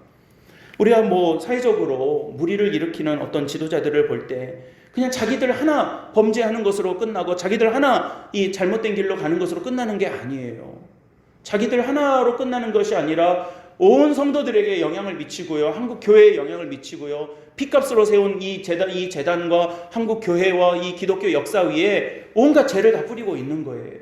우리가 뭐 사회적으로 무리를 일으키는 어떤 지도자들을 볼 때 그냥 자기들 하나 범죄하는 것으로 끝나고 자기들 하나 이 잘못된 길로 가는 것으로 끝나는 게 아니에요. 자기들 하나로 끝나는 것이 아니라 온 성도들에게 영향을 미치고요. 한국 교회에 영향을 미치고요. 핏값으로 세운 이 재단과 한국 교회와 이 기독교 역사 위에 온갖 죄를 다 뿌리고 있는 거예요.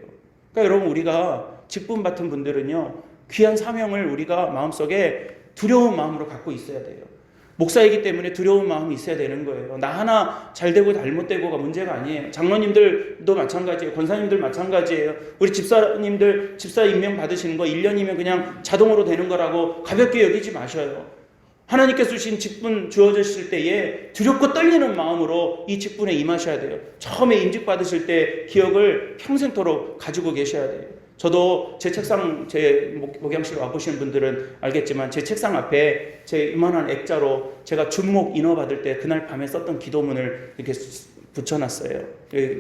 그러니까 여러분 우리가 직분 맡은 분들은요. 귀한 사명을 우리가 마음속에 두려운 마음으로 갖고 있어야 돼요. 목사이기 때문에 두려운 마음이 있어야 되는 거예요. 나 하나 잘되고 잘못되고가 문제가 아니에요. 장로님들도 마찬가지예요. 권사님들 마찬가지예요. 우리 집사님들 집사 임명 받으시는 거 1년이면 그냥 자동으로 되는 거라고 가볍게 여기지 마셔요. 하나님께서 주신 직분 주어졌을 때에 두렵고 떨리는 마음으로 이 직분에 임하셔야 돼요. 처음에 임직 받으실 때 기억을 평생토록 가지고 계셔야 돼요. 저도 제 책상, 제 목양실 와보시는 분들은 알겠지만 제 책상 앞에 제 이만한 액자로 제가 준목 인허 받을 때 그날 밤에 썼던 기도문을 이렇게 붙여놨어요.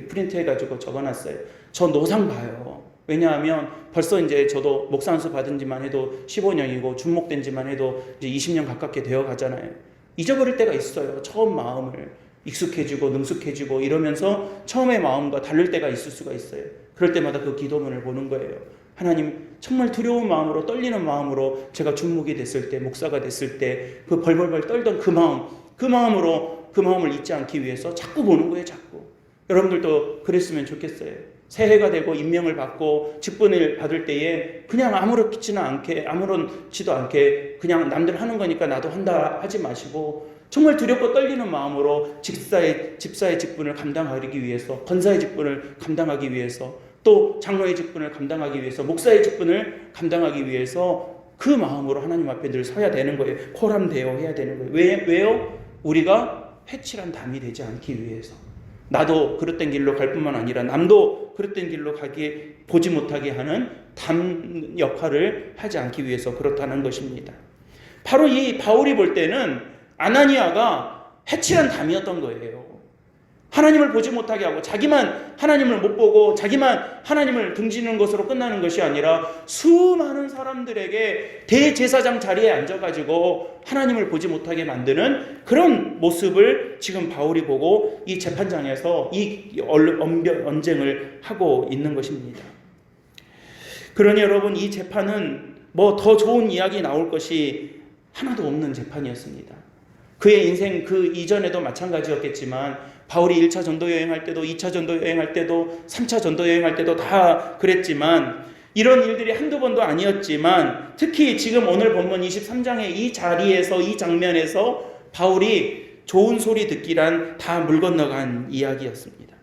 프린트해가지고 적어놨어요. 저 노상 봐요. 왜냐하면 벌써 이제 저도 목사 안수 받은 지만 해도 15년이고 준목된 지만 해도 이제 20년 가깝게 되어 가잖아요. 잊어버릴 때가 있어요. 처음 마음을 익숙해지고 능숙해지고 이러면서 처음의 마음과 다를 때가 있을 수가 있어요. 그럴 때마다 그 기도문을 보는 거예요. 하나님 정말 두려운 마음으로 떨리는 마음으로 제가 준목이 됐을 때 목사가 됐을 때 그 벌벌벌 떨던 그 마음으로 그 마음을 잊지 않기 위해서 자꾸 보는 거예요. 자꾸. 여러분들도 그랬으면 좋겠어요. 새해가 되고 임명을 받고 직분을 받을 때에 그냥 아무렇지도 않게 그냥 남들 하는 거니까 나도 한다 하지 마시고 정말 두렵고 떨리는 마음으로 집사의 직분을 감당하기 위해서, 권사의 직분을 감당하기 위해서, 또 장로의 직분을 감당하기 위해서, 목사의 직분을 감당하기 위해서 그 마음으로 하나님 앞에 늘 서야 되는 거예요. 코람되어 해야 되는 거예요. 왜요? 우리가 회칠한 담이 되지 않기 위해서. 나도 그릇된 길로 갈 뿐만 아니라 남도 그릇된 길로 보지 못하게 하는 담 역할을 하지 않기 위해서 그렇다는 것입니다. 바로 이 바울이 볼 때는 아나니아가 해칠한 담이었던 거예요. 하나님을 보지 못하게 하고 자기만 하나님을 못 보고 자기만 하나님을 등지는 것으로 끝나는 것이 아니라 수많은 사람들에게 대제사장 자리에 앉아가지고 하나님을 보지 못하게 만드는 그런 모습을 지금 바울이 보고 이 재판장에서 이 언쟁을 하고 있는 것입니다. 그러니 여러분 이 재판은 뭐 더 좋은 이야기 나올 것이 하나도 없는 재판이었습니다. 그의 인생 그 이전에도 마찬가지였겠지만 바울이 1차 전도 여행할 때도 2차 전도 여행할 때도 3차 전도 여행할 때도 다 그랬지만 이런 일들이 한두 번도 아니었지만 특히 지금 오늘 본문 23장의 이 자리에서 이 장면에서 바울이 좋은 소리 듣기란 다 물 건너간 이야기였습니다.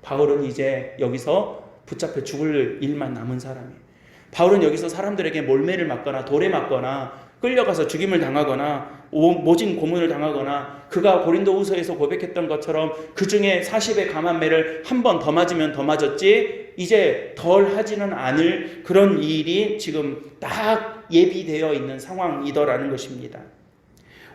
바울은 이제 여기서 붙잡혀 죽을 일만 남은 사람이에요. 바울은 여기서 사람들에게 몰매를 맞거나 돌에 맞거나 끌려가서 죽임을 당하거나 모진 고문을 당하거나 그가 고린도후서에서 고백했던 것처럼 그 중에 40의 감한매를 한 번 더 맞으면 더 맞았지 이제 덜 하지는 않을 그런 일이 지금 딱 예비되어 있는 상황이더라는 것입니다.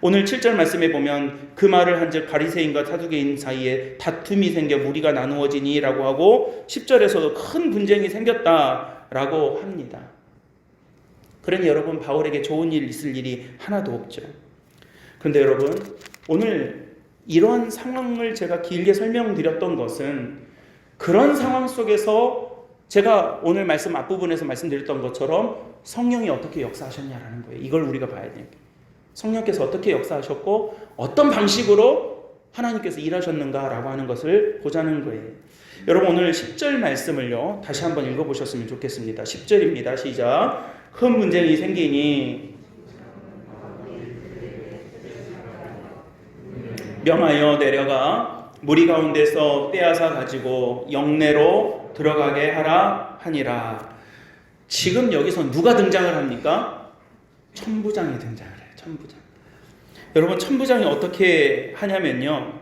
오늘 7절 말씀에 보면 그 말을 한즉 바리새인과 사두개인 사이에 다툼이 생겨 무리가 나누어지니 라고 하고 10절에서도 큰 분쟁이 생겼다라고 합니다. 그러니 여러분 바울에게 좋은 일 있을 일이 하나도 없죠. 그런데 여러분 오늘 이러한 상황을 제가 길게 설명드렸던 것은 그런 상황 속에서 제가 오늘 말씀 앞부분에서 말씀드렸던 것처럼 성령이 어떻게 역사하셨냐라는 거예요. 이걸 우리가 봐야 돼요. 성령께서 어떻게 역사하셨고 어떤 방식으로 하나님께서 일하셨는가라고 하는 것을 보자는 거예요. 여러분 오늘 10절 말씀을요 다시 한번 읽어보셨으면 좋겠습니다. 10절입니다. 시작. 큰 분쟁이 생기니 명하여 내려가 무리 가운데서 빼앗아 가지고 영내로 들어가게 하라 하니라. 지금 여기서 누가 등장을 합니까? 천부장이 등장을 해요. 천부장. 여러분 천부장이 어떻게 하냐면요,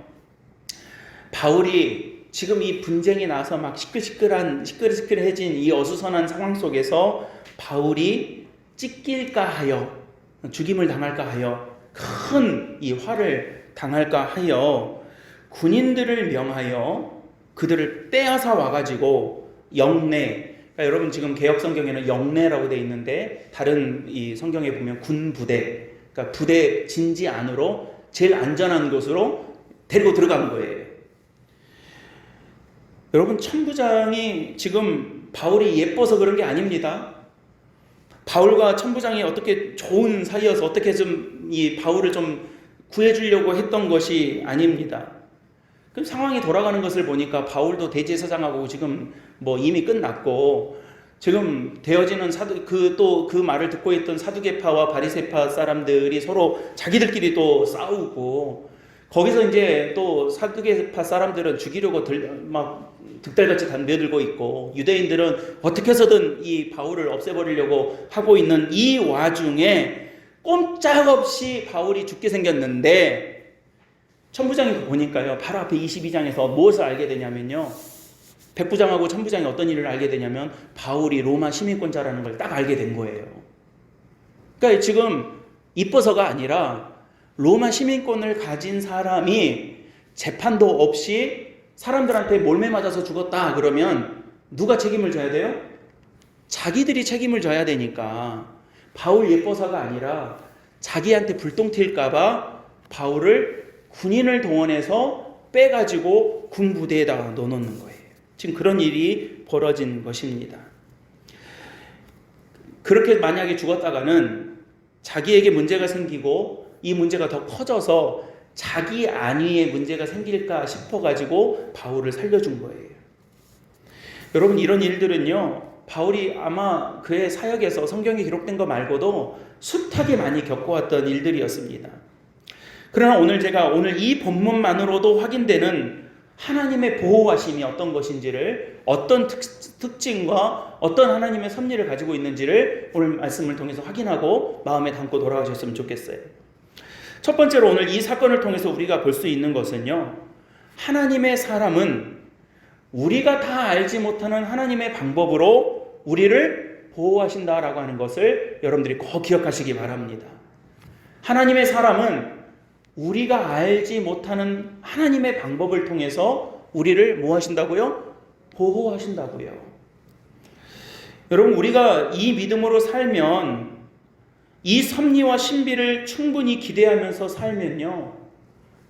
바울이 지금 이 분쟁이 나서 막 시끌시끌해진 이 어수선한 상황 속에서 바울이 찢길까 하여 죽임을 당할까 하여 큰 이 화를 당할까 하여 군인들을 명하여 그들을 빼앗아 와가지고 영내, 그러니까 여러분 지금 개역 성경에는 영내라고 되어 있는데 다른 이 성경에 보면 군 부대, 그러니까 부대 진지 안으로 제일 안전한 곳으로 데리고 들어간 거예요. 여러분 천부장이 지금 바울이 예뻐서 그런 게 아닙니다. 바울과 천부장이 어떻게 좋은 사이여서 어떻게 좀 이 바울을 좀 구해주려고 했던 것이 아닙니다. 그럼 상황이 돌아가는 것을 보니까 바울도 대제사장하고 지금 뭐 이미 끝났고 지금 되어지는 그 말을 듣고 있던 사두개파와 바리새파 사람들이 서로 자기들끼리 또 싸우고 거기서 이제 또 사두개파 사람들은 죽이려고 막 득달같이 담배들고 있고 유대인들은 어떻게 해서든 이 바울을 없애버리려고 하고 있는 이 와중에 꼼짝없이 바울이 죽게 생겼는데 천부장이 보니까요 바로 앞에 22장에서 무엇을 알게 되냐면요, 백부장하고 천부장이 어떤 일을 알게 되냐면 바울이 로마 시민권자라는 걸 딱 알게 된 거예요. 그러니까 지금 이뻐서가 아니라 로마 시민권을 가진 사람이 재판도 없이 사람들한테 몰매 맞아서 죽었다 그러면 누가 책임을 져야 돼요? 자기들이 책임을 져야 되니까 바울 예뻐서가 아니라 자기한테 불똥 튈까봐 바울을 군인을 동원해서 빼가지고 군부대에다가 넣어놓는 거예요. 지금 그런 일이 벌어진 것입니다. 그렇게 만약에 죽었다가는 자기에게 문제가 생기고 이 문제가 더 커져서 자기 안위에 문제가 생길까 싶어가지고 바울을 살려준 거예요. 여러분 이런 일들은요 바울이 아마 그의 사역에서 성경에 기록된 거 말고도 숱하게 많이 겪어왔던 일들이었습니다. 그러나 오늘 이 본문만으로도 확인되는 하나님의 보호하심이 어떤 것인지를, 어떤 특징과 어떤 하나님의 섭리를 가지고 있는지를 오늘 말씀을 통해서 확인하고 마음에 담고 돌아가셨으면 좋겠어요. 첫 번째로 오늘 이 사건을 통해서 우리가 볼 수 있는 것은요, 하나님의 사람은 우리가 다 알지 못하는 하나님의 방법으로 우리를 보호하신다라고 하는 것을 여러분들이 꼭 기억하시기 바랍니다. 하나님의 사람은 우리가 알지 못하는 하나님의 방법을 통해서 우리를 뭐 하신다고요? 보호하신다고요. 여러분 우리가 이 믿음으로 살면, 이 섭리와 신비를 충분히 기대하면서 살면요,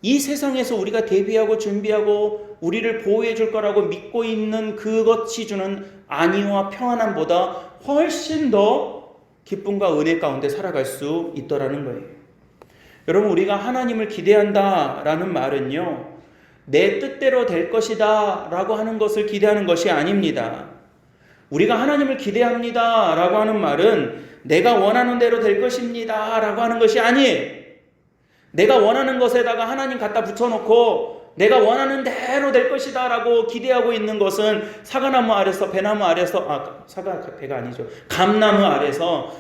이 세상에서 우리가 대비하고 준비하고 우리를 보호해 줄 거라고 믿고 있는 그것이 주는 안위와 평안함보다 훨씬 더 기쁨과 은혜 가운데 살아갈 수 있더라는 거예요. 여러분 우리가 하나님을 기대한다라는 말은요, 내 뜻대로 될 것이다 라고 하는 것을 기대하는 것이 아닙니다. 우리가 하나님을 기대합니다 라고 하는 말은 내가 원하는 대로 될 것입니다 라고 하는 것이 아니에요. 내가 원하는 것에다가 하나님 갖다 붙여놓고 내가 원하는 대로 될 것이다 라고 기대하고 있는 것은 사과나무 아래서 배나무 아래서 사과 배가 아니죠. 감나무 아래서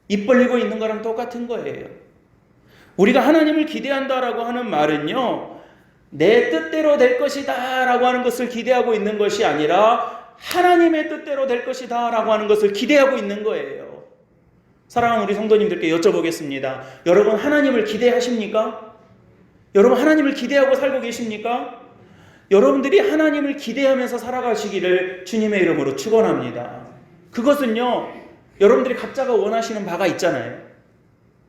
입 벌리고 있는 거랑 똑같은 거예요. 우리가 하나님을 기대한다라고 하는 말은요, 내 뜻대로 될 것이다 라고 하는 것을 기대하고 있는 것이 아니라 하나님의 뜻대로 될 것이다 라고 하는 것을 기대하고 있는 거예요. 사랑하는 우리 성도님들께 여쭤보겠습니다. 여러분 하나님을 기대하십니까? 여러분 하나님을 기대하고 살고 계십니까? 여러분들이 하나님을 기대하면서 살아가시기를 주님의 이름으로 축원합니다. 그것은요, 여러분들이 각자가 원하시는 바가 있잖아요.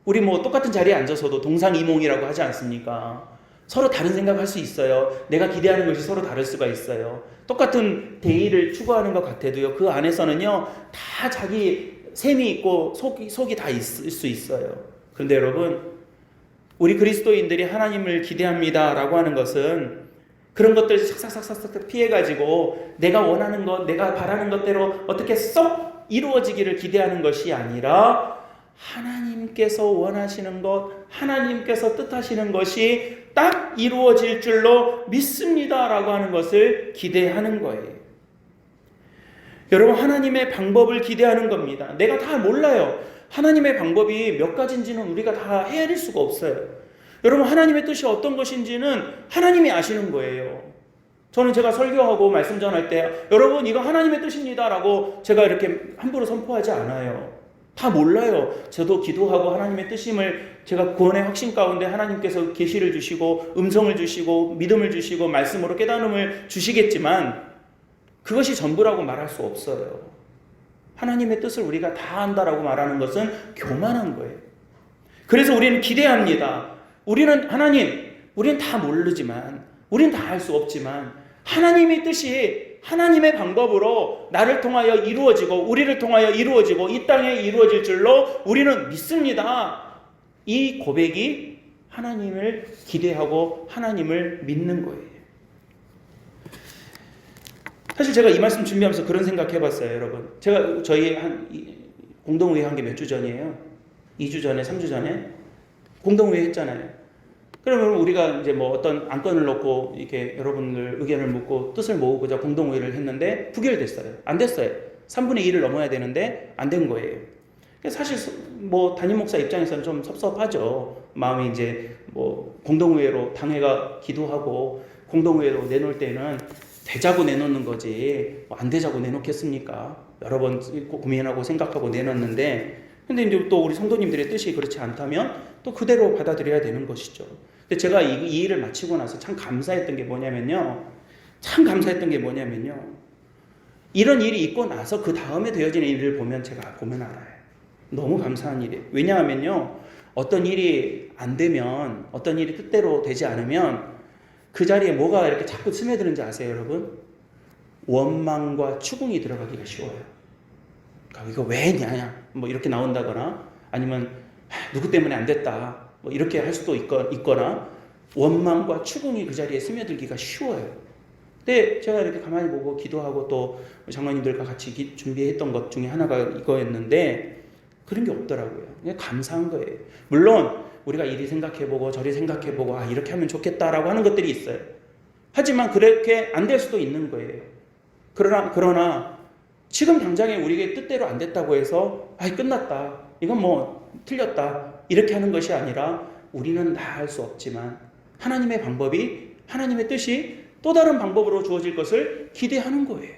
우리 뭐 똑같은 자리에 앉아서도 동상이몽이라고 하지 않습니까? 서로 다른 생각할 수 있어요. 내가 기대하는 것이 서로 다를 수가 있어요. 똑같은 대의를 추구하는 것 같아도요, 그 안에서는요 다 자기 셈이 있고 속이 다 있을 수 있어요. 그런데 여러분, 우리 그리스도인들이 하나님을 기대합니다 라고 하는 것은 그런 것들 싹싹싹싹 피해가지고 내가 원하는 것, 내가 바라는 것대로 어떻게 쏙 이루어지기를 기대하는 것이 아니라 하나님께서 원하시는 것, 하나님께서 뜻하시는 것이 딱 이루어질 줄로 믿습니다 라고 하는 것을 기대하는 거예요. 여러분, 하나님의 방법을 기대하는 겁니다. 내가 다 몰라요. 하나님의 방법이 몇 가지인지는 우리가 다 헤아릴 수가 없어요. 여러분, 하나님의 뜻이 어떤 것인지는 하나님이 아시는 거예요. 저는 제가 설교하고 말씀 전할 때 여러분 이거 하나님의 뜻입니다 라고 제가 이렇게 함부로 선포하지 않아요. 다 몰라요. 저도 기도하고 하나님의 뜻임을 제가 구원의 확신 가운데 하나님께서 계시를 주시고 음성을 주시고 믿음을 주시고 말씀으로 깨달음을 주시겠지만 그것이 전부라고 말할 수 없어요. 하나님의 뜻을 우리가 다 안다라고 말하는 것은 교만한 거예요. 그래서 우리는 기대합니다. 우리는 우리는 다 모르지만, 우리는 다 알 수 없지만 하나님의 뜻이 하나님의 방법으로 나를 통하여 이루어지고 우리를 통하여 이루어지고 이 땅에 이루어질 줄로 우리는 믿습니다. 이 고백이 하나님을 기대하고 하나님을 믿는 거예요. 사실 제가 이 말씀 준비하면서 그런 생각 해봤어요, 여러분. 제가 저희 공동회의 한 게 몇 주 전이에요. 2주 전에, 3주 전에 공동회의 했잖아요. 그러면 우리가 이제 뭐 어떤 안건을 놓고 이렇게 여러분들 의견을 묻고 뜻을 모으고자 공동회의를 했는데 부결됐어요. 안 됐어요. 3분의 1을 넘어야 되는데 안 된 거예요. 사실 뭐 담임 목사 입장에서는 좀 섭섭하죠. 마음이 이제 뭐 공동회의로 당회가 기도하고 공동회의로 내놓을 때는 되자고 내놓는 거지 안 되자고 내놓겠습니까? 여러 번 고민하고 생각하고 내놓는데 근데 이제 또 우리 성도님들의 뜻이 그렇지 않다면 또 그대로 받아들여야 되는 것이죠. 근데 제가 이 일을 마치고 나서 참 감사했던 게 뭐냐면요. 이런 일이 있고 나서 그 다음에 되어지는 일을 보면 제가 보면 알아요. 너무 감사한 일이에요. 왜냐하면요. 어떤 일이 안 되면, 어떤 일이 뜻대로 되지 않으면 그 자리에 뭐가 이렇게 자꾸 스며드는지 아세요, 여러분? 원망과 추궁이 들어가기가 쉬워요. 그러니까 이거 왜 했냐, 뭐 이렇게 나온다거나 아니면 누구 때문에 안 됐다, 뭐 이렇게 할 수도 있거나 원망과 추궁이 그 자리에 스며들기가 쉬워요. 근데 제가 이렇게 가만히 보고 기도하고 또 장로님들과 같이 준비했던 것 중에 하나가 이거였는데 그런 게 없더라고요. 그냥 감사한 거예요. 물론 우리가 이리 생각해보고 저리 생각해보고 이렇게 하면 좋겠다라고 하는 것들이 있어요. 하지만 그렇게 안 될 수도 있는 거예요. 그러나 지금 당장에 우리의 뜻대로 안 됐다고 해서 끝났다, 이건 뭐 틀렸다 이렇게 하는 것이 아니라 우리는 다 할 수 없지만 하나님의 방법이, 하나님의 뜻이 또 다른 방법으로 주어질 것을 기대하는 거예요.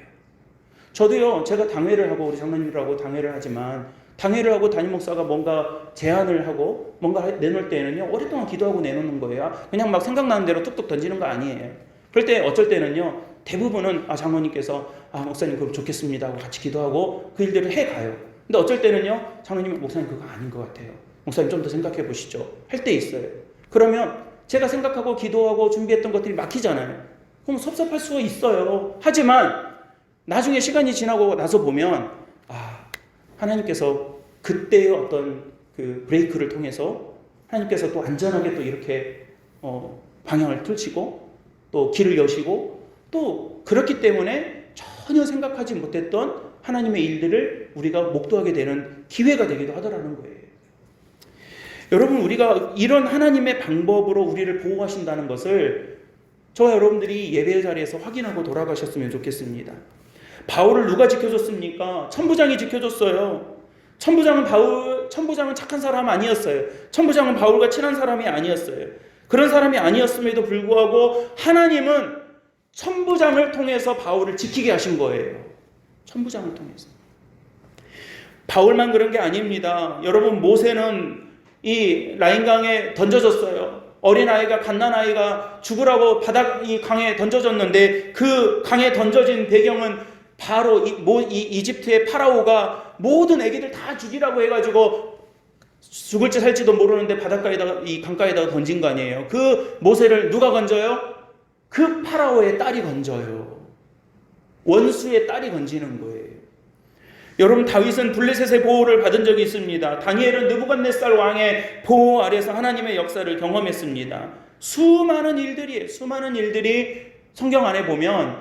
저도요, 제가 당회를 하고 우리 장로님들하고 당회를 하지만 당회를 하고 담임 목사가 뭔가 제안을 하고 뭔가 내놓을 때는요, 오랫동안 기도하고 내놓는 거예요. 그냥 막 생각나는 대로 툭툭 던지는 거 아니에요. 그럴 때 어쩔 때는요, 대부분은 장로님께서 목사님 그럼 좋겠습니다 하고 같이 기도하고 그 일들을 해가요. 근데 어쩔 때는요, 장로님 목사님 그거 아닌 것 같아요, 목사님 좀 더 생각해 보시죠 할 때 있어요. 그러면 제가 생각하고 기도하고 준비했던 것들이 막히잖아요. 그럼 섭섭할 수가 있어요. 하지만 나중에 시간이 지나고 나서 보면 하나님께서 그때의 어떤 그 브레이크를 통해서 하나님께서 또 안전하게 또 이렇게 방향을 틀치고 또 길을 여시고 또 그렇기 때문에 전혀 생각하지 못했던 하나님의 일들을 우리가 목도하게 되는 기회가 되기도 하더라는 거예요. 여러분, 우리가 이런 하나님의 방법으로 우리를 보호하신다는 것을 저와 여러분들이 예배 자리에서 확인하고 돌아가셨으면 좋겠습니다. 바울을 누가 지켜줬습니까? 천부장이 지켜줬어요. 천부장은 착한 사람 아니었어요. 천부장은 바울과 친한 사람이 아니었어요. 그런 사람이 아니었음에도 불구하고 하나님은 천부장을 통해서 바울을 지키게 하신 거예요. 천부장을 통해서. 바울만 그런 게 아닙니다. 여러분, 모세는 이 라인강에 던져졌어요. 어린아이가, 갓난아이가 죽으라고 이 강에 던져졌는데 그 강에 던져진 배경은 바로 이집트의 파라오가 모든 애기들 다 죽이라고 해가지고 죽을지 살지도 모르는데 바닷가에다가, 이 강가에다가 던진 거 아니에요. 그 모세를 누가 건져요? 그 파라오의 딸이 건져요. 원수의 딸이 건지는 거예요. 여러분, 다윗은 블레셋의 보호를 받은 적이 있습니다. 다니엘은 느부갓네살 왕의 보호 아래서 하나님의 역사를 경험했습니다. 수많은 일들이 성경 안에 보면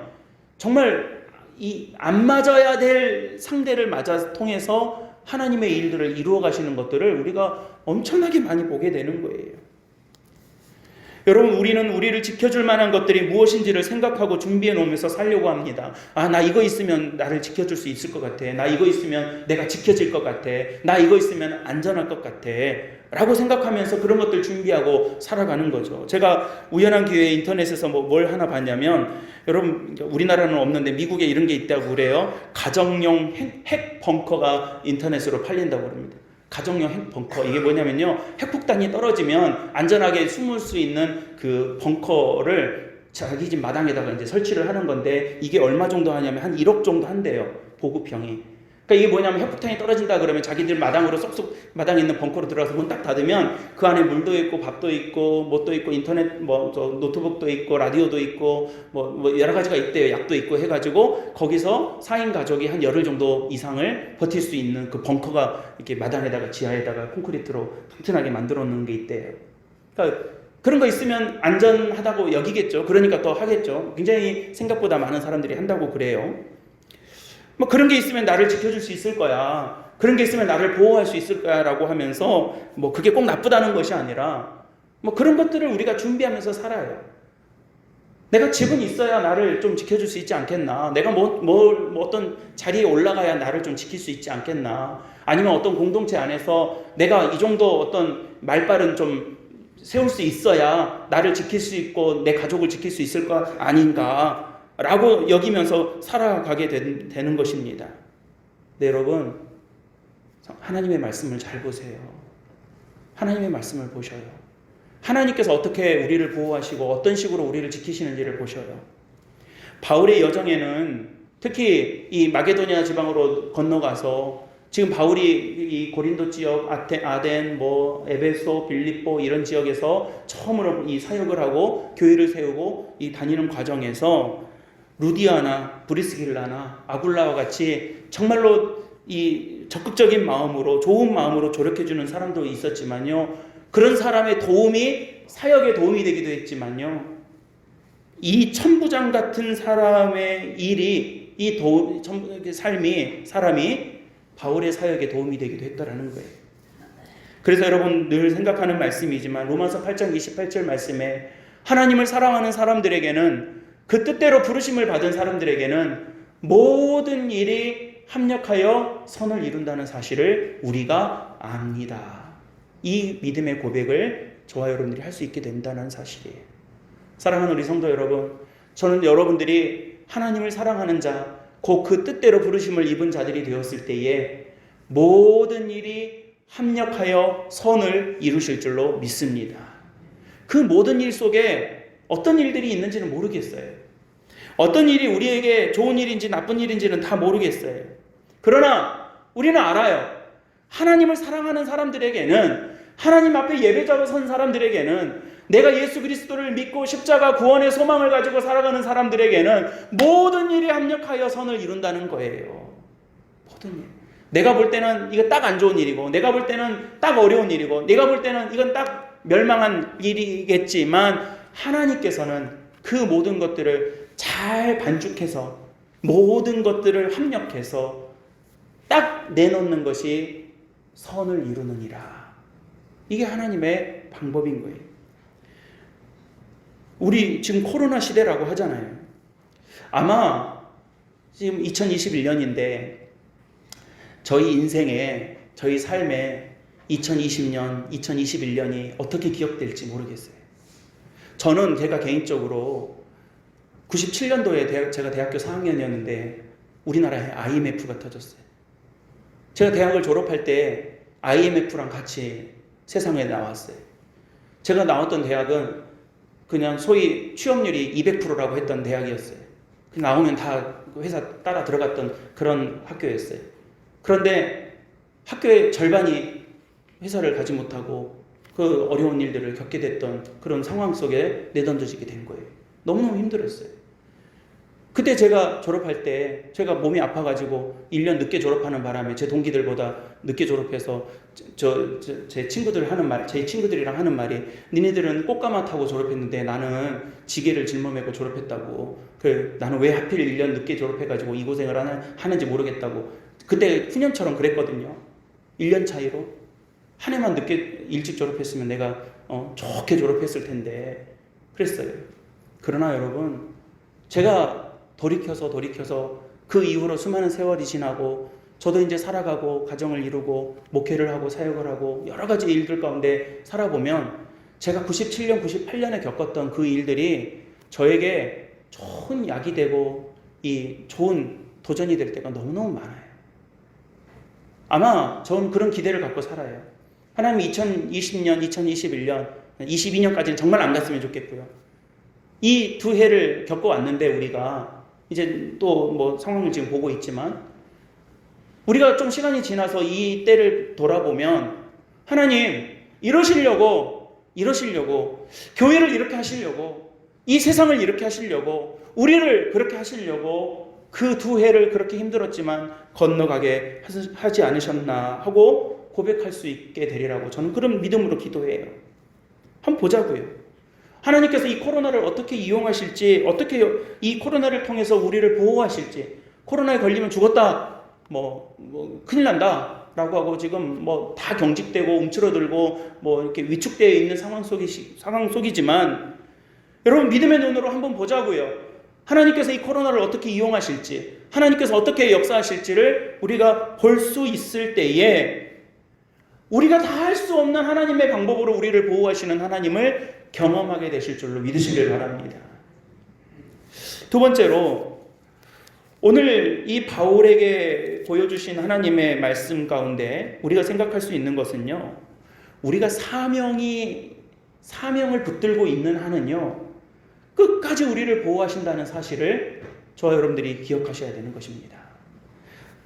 정말 이 안 맞아야 될 상대를 맞아 통해서 하나님의 일들을 이루어 가시는 것들을 우리가 엄청나게 많이 보게 되는 거예요. 여러분, 우리는 우리를 지켜줄 만한 것들이 무엇인지를 생각하고 준비해 놓으면서 살려고 합니다. 나 이거 있으면 나를 지켜줄 수 있을 것 같아. 나 이거 있으면 내가 지켜질 것 같아. 나 이거 있으면 안전할 것 같아. 라고 생각하면서 그런 것들 준비하고 살아가는 거죠. 제가 우연한 기회에 인터넷에서 뭘 하나 봤냐면, 여러분, 우리나라는 없는데 미국에 이런 게 있다고 그래요. 가정용 핵 벙커가 인터넷으로 팔린다고 그럽니다. 가정용 핵 벙커. 이게 뭐냐면요, 핵폭탄이 떨어지면 안전하게 숨을 수 있는 그 벙커를 자기 집 마당에다가 이제 설치를 하는 건데, 이게 얼마 정도 하냐면 한 1억 정도 한대요, 보급형이. 그러니까 이게 뭐냐면, 핵폭탄이 떨어진다 그러면 자기들 마당으로 쏙쏙 마당에 있는 벙커로 들어가서 문 딱 닫으면 그 안에 물도 있고 밥도 있고 뭣도 있고 인터넷 노트북도 있고 라디오도 있고 뭐 여러 가지가 있대요. 약도 있고 해가지고 거기서 4인 가족이 한 열흘 정도 이상을 버틸 수 있는 그 벙커가 이렇게 마당에다가 지하에다가 콘크리트로 튼튼하게 만들어 놓는 게 있대요. 그러니까 그런 거 있으면 안전하다고 여기겠죠. 그러니까 또 하겠죠. 굉장히 생각보다 많은 사람들이 한다고 그래요. 그런 게 있으면 나를 지켜줄 수 있을 거야. 그런 게 있으면 나를 보호할 수 있을 거야. 라고 하면서 그게 꼭 나쁘다는 것이 아니라 그런 것들을 우리가 준비하면서 살아요. 내가 집은 있어야 나를 좀 지켜줄 수 있지 않겠나. 내가 어떤 자리에 올라가야 나를 좀 지킬 수 있지 않겠나. 아니면 어떤 공동체 안에서 내가 이 정도 어떤 말발은 좀 세울 수 있어야 나를 지킬 수 있고 내 가족을 지킬 수 있을 거 아닌가 라고 여기면서 살아가게 되는 것입니다. 네, 여러분, 하나님의 말씀을 잘 보세요. 하나님의 말씀을 보셔요. 하나님께서 어떻게 우리를 보호하시고 어떤 식으로 우리를 지키시는지를 보셔요. 바울의 여정에는 특히 이 마게도니아 지방으로 건너가서 지금 바울이 이 고린도 지역, 아덴, 에베소, 빌립보 이런 지역에서 처음으로 이 사역을 하고 교회를 세우고 이 다니는 과정에서 루디아나 브리스길라나 아굴라와 같이 정말로 이 적극적인 마음으로 좋은 마음으로 조력해주는 사람도 있었지만요, 그런 사람의 도움이 사역에 도움이 되기도 했지만요, 이 천부장 같은 사람의 일이 사람이 바울의 사역에 도움이 되기도 했다라는 거예요. 그래서 여러분 늘 생각하는 말씀이지만 로마서 8장 28절 말씀에 하나님을 사랑하는 사람들에게는, 그 뜻대로 부르심을 받은 사람들에게는 모든 일이 합력하여 선을 이룬다는 사실을 우리가 압니다. 이 믿음의 고백을 저와 여러분들이 할 수 있게 된다는 사실이에요. 사랑하는 우리 성도 여러분, 저는 여러분들이 하나님을 사랑하는 자, 곧 그 뜻대로 부르심을 입은 자들이 되었을 때에 모든 일이 합력하여 선을 이루실 줄로 믿습니다. 그 모든 일 속에 어떤 일들이 있는지는 모르겠어요. 어떤 일이 우리에게 좋은 일인지 나쁜 일인지는 다 모르겠어요. 그러나 우리는 알아요. 하나님을 사랑하는 사람들에게는, 하나님 앞에 예배자로 선 사람들에게는, 내가 예수 그리스도를 믿고 십자가 구원의 소망을 가지고 살아가는 사람들에게는 모든 일이 합력하여 선을 이룬다는 거예요. 모든 일. 내가 볼 때는 이거 딱 안 좋은 일이고, 내가 볼 때는 딱 어려운 일이고, 내가 볼 때는 이건 딱 멸망한 일이겠지만, 하나님께서는 그 모든 것들을 잘 반죽해서 모든 것들을 합력해서 딱 내놓는 것이 선을 이루느니라. 이게 하나님의 방법인 거예요. 우리 지금 코로나 시대라고 하잖아요. 아마 지금 2021년인데 저희 인생에, 저희 삶에 2020년, 2021년이 어떻게 기억될지 모르겠어요. 저는 제가 개인적으로 97년도에 제가 대학교 4학년이었는데 우리나라에 IMF가 터졌어요. 제가 대학을 졸업할 때 IMF랑 같이 세상에 나왔어요. 제가 나왔던 대학은 그냥 소위 취업률이 200%라고 했던 대학이었어요. 나오면 다 회사 따라 들어갔던 그런 학교였어요. 그런데 학교의 절반이 회사를 가지 못하고 그 어려운 일들을 겪게 됐던 그런 상황 속에 내던져지게 된 거예요. 너무너무 힘들었어요. 그때 제가 졸업할 때 제가 몸이 아파가지고 1년 늦게 졸업하는 바람에 제 동기들보다 늦게 졸업해서 제 친구들이랑 하는 말이 니네들은 꽃가마 타고 졸업했는데 나는 지게를 짊어매고 졸업했다고. 나는 왜 하필 1년 늦게 졸업해가지고 이 고생을 하는지 모르겠다고. 그때 푸념처럼 그랬거든요. 1년 차이로 한 해만 늦게 일찍 졸업했으면 내가 좋게 졸업했을 텐데 그랬어요. 그러나 여러분, 제가 돌이켜서 그 이후로 수많은 세월이 지나고 저도 이제 살아가고 가정을 이루고 목회를 하고 사역을 하고 여러 가지 일들 가운데 살아보면 제가 97년, 98년에 겪었던 그 일들이 저에게 좋은 약이 되고 이 좋은 도전이 될 때가 너무너무 많아요. 아마 저는 그런 기대를 갖고 살아요. 하나님이 2020년, 2021년, 22년까지는 정말 안 갔으면 좋겠고요. 이 두 해를 겪어왔는데 우리가 이제 또 뭐 상황을 지금 보고 있지만 우리가 좀 시간이 지나서 이 때를 돌아보면 하나님 이러시려고 교회를 이렇게 하시려고 이 세상을 이렇게 하시려고 우리를 그렇게 하시려고 그 두 해를 그렇게 힘들었지만 건너가게 하지 않으셨나 하고 고백할 수 있게 되리라고 저는 그런 믿음으로 기도해요. 한번 보자고요. 하나님께서 이 코로나를 어떻게 이용하실지, 어떻게 이 코로나를 통해서 우리를 보호하실지, 코로나에 걸리면 죽었다, 큰일 난다, 라고 하고 지금 다 경직되고 움츠러들고 이렇게 위축되어 있는 상황 속이지만, 여러분 믿음의 눈으로 한번 보자고요. 하나님께서 이 코로나를 어떻게 이용하실지, 하나님께서 어떻게 역사하실지를 우리가 볼 수 있을 때에, 우리가 다 할 수 없는 하나님의 방법으로 우리를 보호하시는 하나님을 경험하게 되실 줄로 믿으시길 바랍니다. 두 번째로 오늘 이 바울에게 보여주신 하나님의 말씀 가운데 우리가 생각할 수 있는 것은요, 우리가 사명을 붙들고 있는 한은요 끝까지 우리를 보호하신다는 사실을 저와 여러분들이 기억하셔야 되는 것입니다.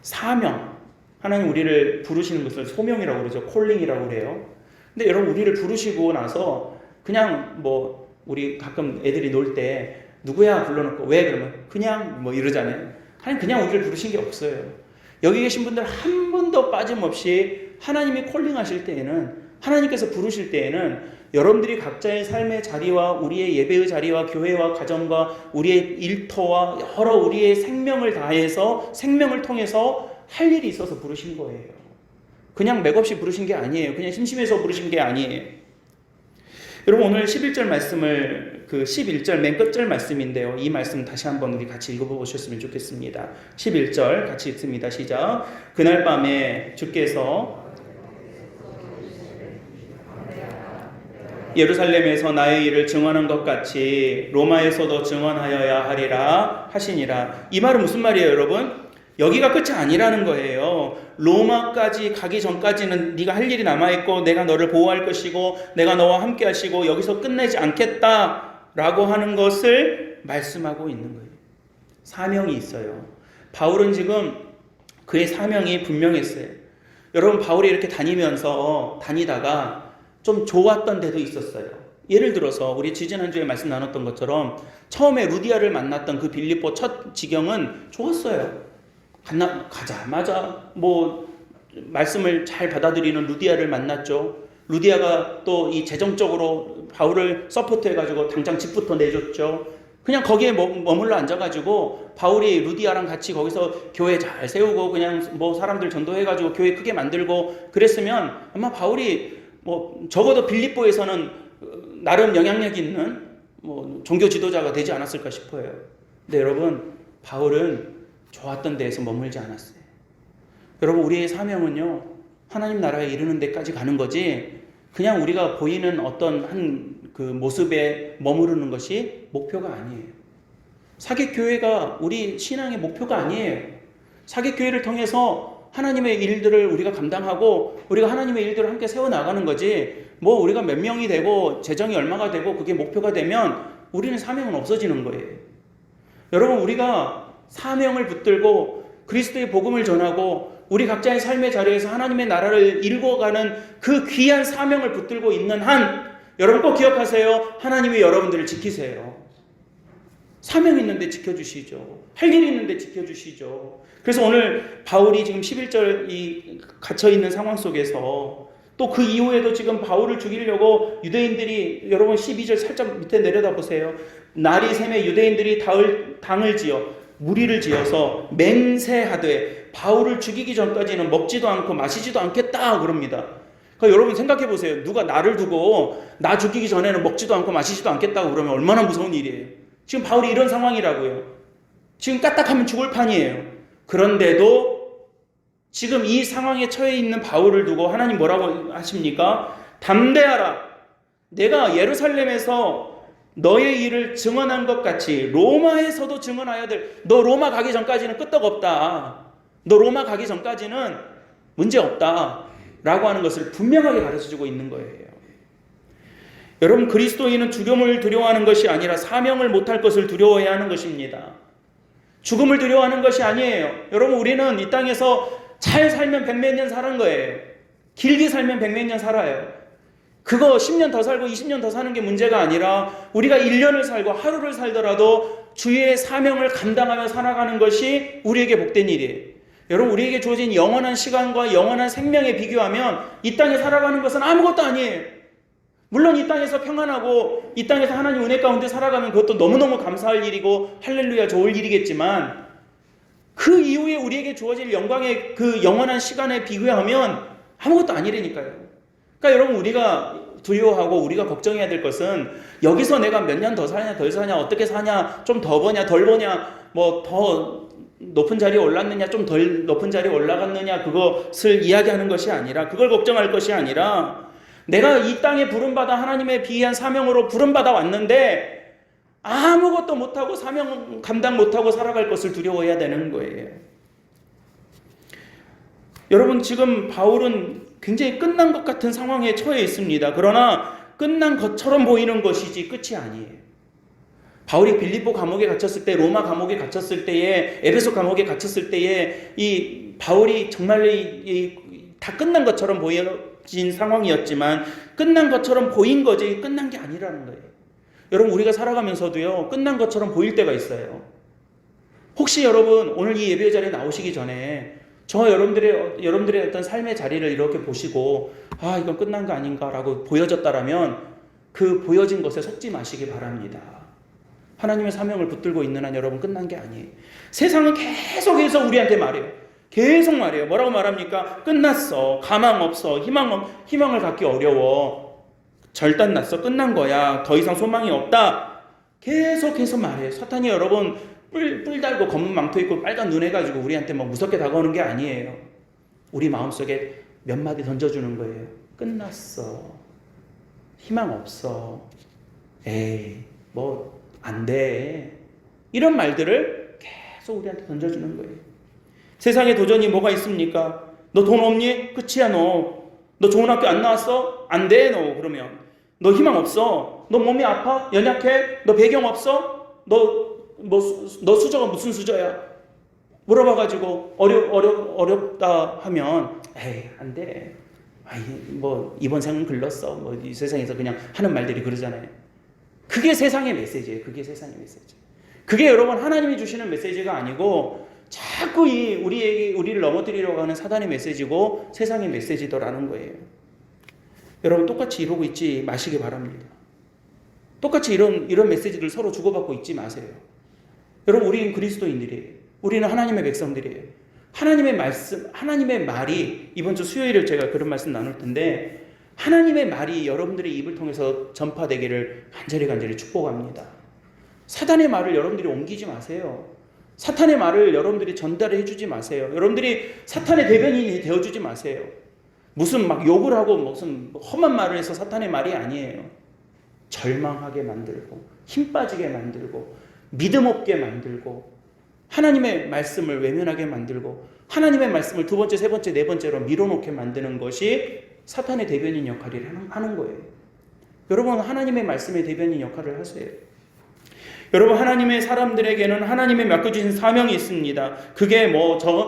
사명, 하나님 우리를 부르시는 것을 소명이라고 그러죠. 콜링이라고 그래요. 근데 여러분 우리를 부르시고 나서 그냥 우리 가끔 애들이 놀 때 누구야 불러놓고 왜 그러면 그냥 이러잖아요. 하나님 그냥 우리를 부르신 게 없어요. 여기 계신 분들 한 번도 빠짐없이 하나님이 콜링하실 때에는, 하나님께서 부르실 때에는 여러분들이 각자의 삶의 자리와 우리의 예배의 자리와 교회와 가정과 우리의 일터와 여러 우리의 생명을 다해서 생명을 통해서 할 일이 있어서 부르신 거예요. 그냥 맥없이 부르신 게 아니에요. 그냥 심심해서 부르신 게 아니에요. 여러분 오늘 11절 말씀을 11절 맨 끝절 말씀인데요. 이 말씀 다시 한번 우리 같이 읽어보셨으면 좋겠습니다. 11절 같이 읽습니다. 시작. 그날 밤에 주께서 예루살렘에서 나의 일을 증언한 것 같이 로마에서도 증언하여야 하리라 하시니라. 이 말은 무슨 말이에요, 여러분? 여기가 끝이 아니라는 거예요. 로마까지 가기 전까지는 네가 할 일이 남아있고 내가 너를 보호할 것이고 내가 너와 함께 하시고 여기서 끝내지 않겠다라고 하는 것을 말씀하고 있는 거예요. 사명이 있어요. 바울은 지금 그의 사명이 분명했어요. 여러분 바울이 이렇게 다니다가 좀 좋았던 데도 있었어요. 예를 들어서 우리 지지난주에 말씀 나눴던 것처럼 처음에 루디아를 만났던 그 빌립보 첫 지경은 좋았어요. 가자마자 말씀을 잘 받아들이는 루디아를 만났죠. 루디아가 또 이 재정적으로 바울을 서포트해가지고 당장 집부터 내줬죠. 그냥 거기에 머물러 앉아가지고 바울이 루디아랑 같이 거기서 교회 잘 세우고 그냥 뭐 사람들 전도해가지고 교회 크게 만들고 그랬으면 아마 바울이 뭐 적어도 빌립보에서는 나름 영향력 있는 뭐 종교 지도자가 되지 않았을까 싶어요. 근데 여러분, 바울은 좋았던 데에서 머물지 않았어요. 여러분, 우리의 사명은요, 하나님 나라에 이르는 데까지 가는 거지 그냥 우리가 보이는 어떤 한 그 모습에 머무르는 것이 목표가 아니에요. 사귑교회가 우리 신앙의 목표가 아니에요. 사귑교회를 통해서 하나님의 일들을 우리가 감당하고 우리가 하나님의 일들을 함께 세워나가는 거지, 뭐 우리가 몇 명이 되고 재정이 얼마가 되고 그게 목표가 되면 우리는 사명은 없어지는 거예요. 여러분, 우리가 사명을 붙들고 그리스도의 복음을 전하고 우리 각자의 삶의 자리에서 하나님의 나라를 이루어가는 그 귀한 사명을 붙들고 있는 한, 여러분 꼭 기억하세요. 하나님이 여러분들을 지키세요. 사명 있는데 지켜주시죠. 할 일이 있는데 지켜주시죠. 그래서 오늘 바울이 지금 11절 이 갇혀있는 상황 속에서 또 그 이후에도 지금 바울을 죽이려고 유대인들이, 여러분 12절 살짝 밑에 내려다 보세요. 날이 새매 유대인들이 당을 지어 무리를 지어서 맹세하되 바울을 죽이기 전까지는 먹지도 않고 마시지도 않겠다 그럽니다. 그러니까 여러분 생각해 보세요. 누가 나를 두고 나 죽이기 전에는 먹지도 않고 마시지도 않겠다고 그러면 얼마나 무서운 일이에요. 지금 바울이 이런 상황이라고요. 지금 까딱하면 죽을 판이에요. 그런데도 지금 이 상황에 처해 있는 바울을 두고 하나님 뭐라고 하십니까? 담대하라. 내가 예루살렘에서 너의 일을 증언한 것 같이 로마에서도 증언해야 될, 너 로마 가기 전까지는 끄떡없다. 너 로마 가기 전까지는 문제 없다. 라고 하는 것을 분명하게 가르쳐주고 있는 거예요. 여러분, 그리스도인은 죽음을 두려워하는 것이 아니라 사명을 못할 것을 두려워해야 하는 것입니다. 죽음을 두려워하는 것이 아니에요. 여러분, 우리는 이 땅에서 잘 살면 백몇 년 사는 거예요. 길게 살면 백몇 년 살아요. 그거 10년 더 살고 20년 더 사는 게 문제가 아니라 우리가 1년을 살고 하루를 살더라도 주의 사명을 감당하며 살아가는 것이 우리에게 복된 일이에요. 여러분, 우리에게 주어진 영원한 시간과 영원한 생명에 비교하면 이 땅에 살아가는 것은 아무것도 아니에요. 물론 이 땅에서 평안하고 이 땅에서 하나님 은혜 가운데 살아가면 그것도 너무너무 감사할 일이고 할렐루야 좋을 일이겠지만 그 이후에 우리에게 주어질 영광의 그 영원한 시간에 비교하면 아무것도 아니라니까요. 그러니까 여러분, 우리가 두려워하고 우리가 걱정해야 될 것은 여기서 내가 몇 년 더 사냐 덜 사냐 어떻게 사냐 좀 더 버냐 덜 버냐 뭐 더 높은 자리에 올랐느냐 좀 덜 높은 자리에 올라갔느냐 그것을 이야기하는 것이 아니라, 그걸 걱정할 것이 아니라 내가 이 땅에 부름받아 하나님의 비한 사명으로 부름받아 왔는데 아무것도 못하고 사명 감당 못하고 살아갈 것을 두려워해야 되는 거예요. 여러분, 지금 바울은 굉장히 끝난 것 같은 상황에 처해 있습니다. 그러나 끝난 것처럼 보이는 것이지 끝이 아니에요. 바울이 빌립보 감옥에 갇혔을 때, 로마 감옥에 갇혔을 때에, 에베소 감옥에 갇혔을 때에 이 바울이 정말로 다 끝난 것처럼 보여진 상황이었지만 끝난 것처럼 보인 거지 끝난 게 아니라는 거예요. 여러분, 우리가 살아가면서도요 끝난 것처럼 보일 때가 있어요. 혹시 여러분 오늘 이 예배 자리에 나오시기 전에 저 여러분들의 어떤 삶의 자리를 이렇게 보시고 아 이건 끝난 거 아닌가라고 보여졌다라면 그 보여진 것에 속지 마시기 바랍니다. 하나님의 사명을 붙들고 있는 한 여러분 끝난 게 아니에요. 세상은 계속해서 우리한테 말해요. 계속 말해요. 뭐라고 말합니까? 끝났어. 가망 없어. 희망을 갖기 어려워. 절단 났어. 끝난 거야. 더 이상 소망이 없다. 계속해서 말해요. 사탄이 여러분 뿔 달고 검은 망토 입고 빨간 눈 해가지고 우리한테 막 무섭게 다가오는 게 아니에요. 우리 마음속에 몇 마디 던져주는 거예요. 끝났어. 희망 없어. 에이 뭐 안 돼. 이런 말들을 계속 우리한테 던져주는 거예요. 세상에 도전이 뭐가 있습니까? 너 돈 없니? 끝이야 너. 너 좋은 학교 안 나왔어? 안 돼 너. 그러면 너 희망 없어. 너 몸이 아파? 연약해? 너 배경 없어? 너 수저가 무슨 수저야? 물어봐가지고 어렵다 하면 에이 안 돼. 아이 뭐 이번 생은 글렀어. 뭐 이 세상에서 그냥 하는 말들이 그러잖아요. 그게 세상의 메시지예요. 그게 세상의 메시지. 그게 여러분 하나님이 주시는 메시지가 아니고 자꾸 우리를 넘어뜨리려고 하는 사단의 메시지고 세상의 메시지더라는 거예요. 여러분 똑같이 이러고 있지 마시기 바랍니다. 똑같이 이런 메시지를 서로 주고받고 있지 마세요. 여러분, 우리는 그리스도인들이에요. 우리는 하나님의 백성들이에요. 하나님의 말씀, 하나님의 말이, 이번 주 수요일을 제가 그런 말씀 나눌 텐데, 하나님의 말이 여러분들의 입을 통해서 전파되기를 간절히 축복합니다. 사단의 말을 여러분들이 옮기지 마세요. 사탄의 말을 여러분들이 전달해 주지 마세요. 여러분들이 사탄의 대변인이 되어주지 마세요. 무슨 막 욕을 하고 무슨 험한 말을 해서 사탄의 말이 아니에요. 절망하게 만들고, 힘 빠지게 만들고, 믿음 없게 만들고, 하나님의 말씀을 외면하게 만들고, 하나님의 말씀을 두 번째, 세 번째, 네 번째로 밀어놓게 만드는 것이 사탄의 대변인 역할을 하는 거예요. 여러분, 하나님의 말씀의 대변인 역할을 하세요. 여러분, 하나님의 사람들에게는 하나님의 맡겨주신 사명이 있습니다. 그게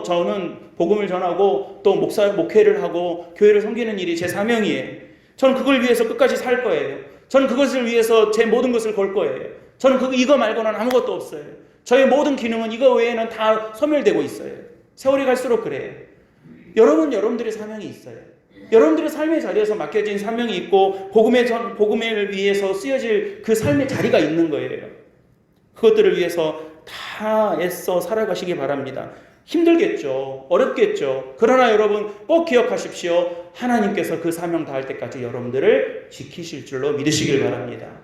저는 복음을 전하고 또 목회를 하고 교회를 섬기는 일이 제 사명이에요. 저는 그걸 위해서 끝까지 살 거예요. 저는 그것을 위해서 제 모든 것을 걸 거예요. 저는 이거 말고는 아무것도 없어요. 저의 모든 기능은 이거 외에는 다 소멸되고 있어요. 세월이 갈수록 그래요. 여러분들의 사명이 있어요. 여러분들의 삶의 자리에서 맡겨진 사명이 있고 복음을 위해서 쓰여질 그 삶의 자리가 있는 거예요. 그것들을 위해서 다 애써 살아가시기 바랍니다. 힘들겠죠. 어렵겠죠. 그러나 여러분 꼭 기억하십시오. 하나님께서 그 사명 다할 때까지 여러분들을 지키실 줄로 믿으시길 바랍니다.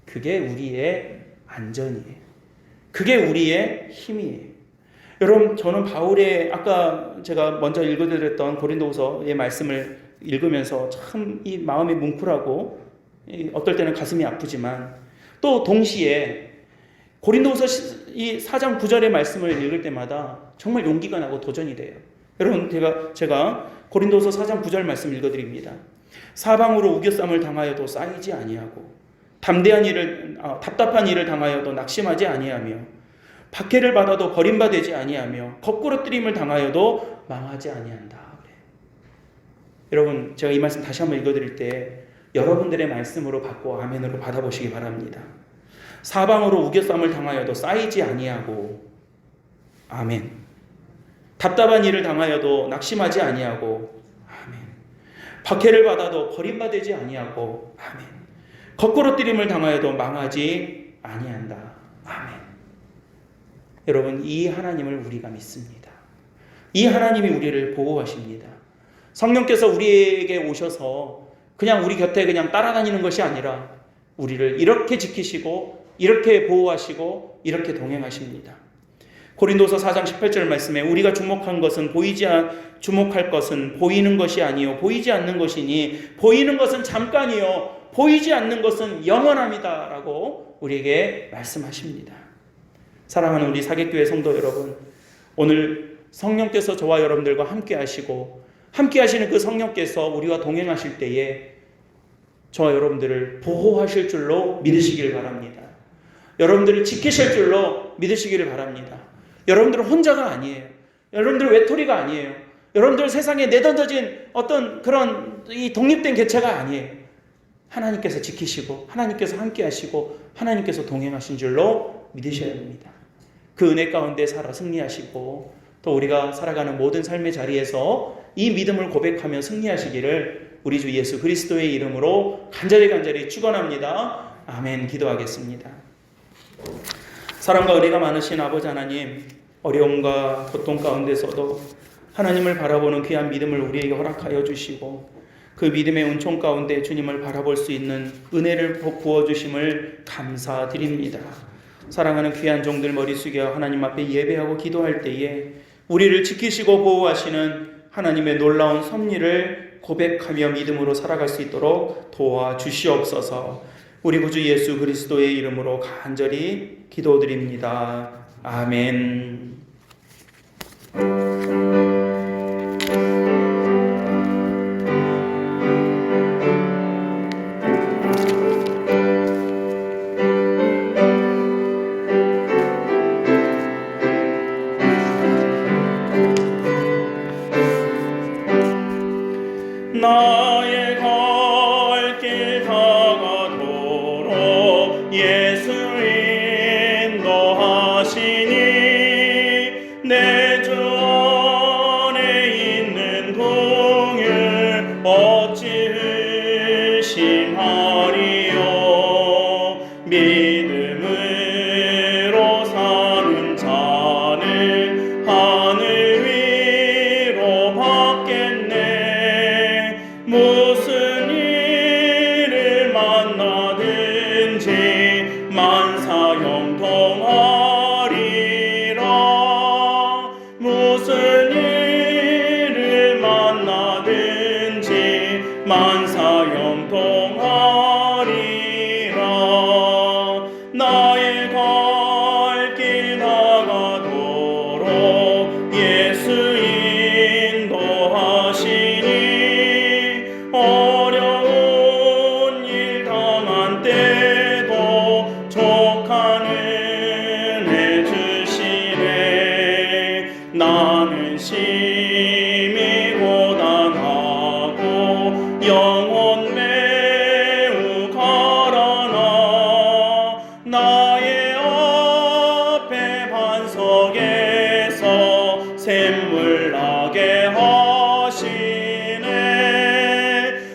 그게 우리의 안전이에요. 그게 우리의 힘이에요. 여러분, 저는 바울의 아까 제가 먼저 읽어드렸던 고린도후서의 말씀을 읽으면서 참 이 마음이 뭉클하고 어떨 때는 가슴이 아프지만 또 동시에 고린도후서 4장 9절의 말씀을 읽을 때마다 정말 용기가 나고 도전이 돼요. 여러분, 제가 고린도후서 4장 9절 말씀 읽어드립니다. 사방으로 우겨쌈을 당하여도 쌓이지 아니하고 답답한 일을 당하여도 낙심하지 아니하며 박해를 받아도 버림받지 아니하며 거꾸로 뜨림을 당하여도 망하지 아니한다. 그래. 여러분, 제가 이 말씀 다시 한번 읽어드릴 때 여러분들의 말씀으로 받고 아멘으로 받아보시기 바랍니다. 사방으로 우겨쌈을 당하여도 쌓이지 아니하고 아멘. 답답한 일을 당하여도 낙심하지 아니하고 아멘. 박해를 받아도 버림받지 아니하고 아멘. 거꾸로 뜨림을 당하여도 망하지 아니한다. 아멘. 여러분, 이 하나님을 우리가 믿습니다. 이 하나님이 우리를 보호하십니다. 성령께서 우리에게 오셔서 그냥 우리 곁에 그냥 따라다니는 것이 아니라 우리를 이렇게 지키시고 이렇게 보호하시고 이렇게 동행하십니다. 고린도서 4장 18절 말씀에 우리가 주목할 것은 보이는 것이 아니요 보이지 않는 것이니 보이는 것은 잠깐이요 보이지 않는 것은 영원합니다 라고 우리에게 말씀하십니다. 사랑하는 우리 사객교회 성도 여러분, 오늘 성령께서 저와 여러분들과 함께 하시고 함께 하시는 그 성령께서 우리와 동행하실 때에 저와 여러분들을 보호하실 줄로 믿으시길 바랍니다. 여러분들을 지키실 줄로 믿으시기를 바랍니다. 여러분들은 혼자가 아니에요. 여러분들 외톨이가 아니에요. 여러분들 세상에 내던져진 어떤 그런 이 독립된 개체가 아니에요. 하나님께서 지키시고 하나님께서 함께 하시고 하나님께서 동행하신 줄로 믿으셔야 합니다. 그 은혜 가운데 살아 승리하시고 또 우리가 살아가는 모든 삶의 자리에서 이 믿음을 고백하며 승리하시기를 우리 주 예수 그리스도의 이름으로 간절히 축원합니다. 아멘. 기도하겠습니다. 사랑과 은혜가 많으신 아버지 하나님, 어려움과 고통 가운데서도 하나님을 바라보는 귀한 믿음을 우리에게 허락하여 주시고 그 믿음의 은총 가운데 주님을 바라볼 수 있는 은혜를 부어주심을 감사드립니다. 사랑하는 귀한 종들 머리 숙여 하나님 앞에 예배하고 기도할 때에 우리를 지키시고 보호하시는 하나님의 놀라운 섭리를 고백하며 믿음으로 살아갈 수 있도록 도와주시옵소서. 우리 구주 예수 그리스도의 이름으로 간절히 기도드립니다. 아멘. 나의 갈 길 다가도록 예수 인도하시니 내 주 안에 있는 궁을 어찌 의심하리요. 나는 심히 고단하고 영혼 매우 가라나 나의 앞에 반석에서 샘물 나게 하시네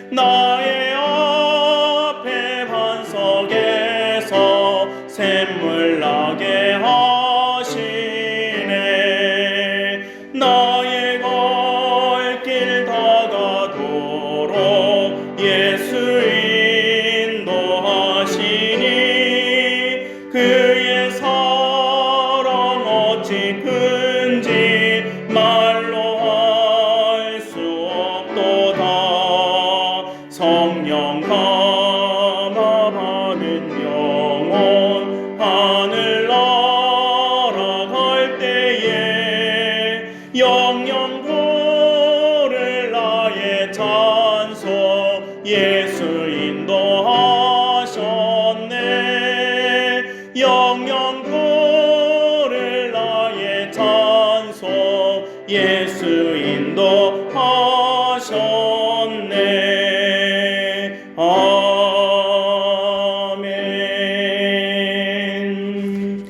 나의 앞에 반석에서 샘물 나게 하시네 나의 갈 길 다가도록 예수 인도하시니 그의 사랑 어찌 큰지 말로 할 수 없도다 성령 감화 받은 영혼 하늘 날아갈 때에 영영 부를 나의 찬송 예수 인도하셨네 영영 부를 나의 찬송 예수 인도하셨네 아멘.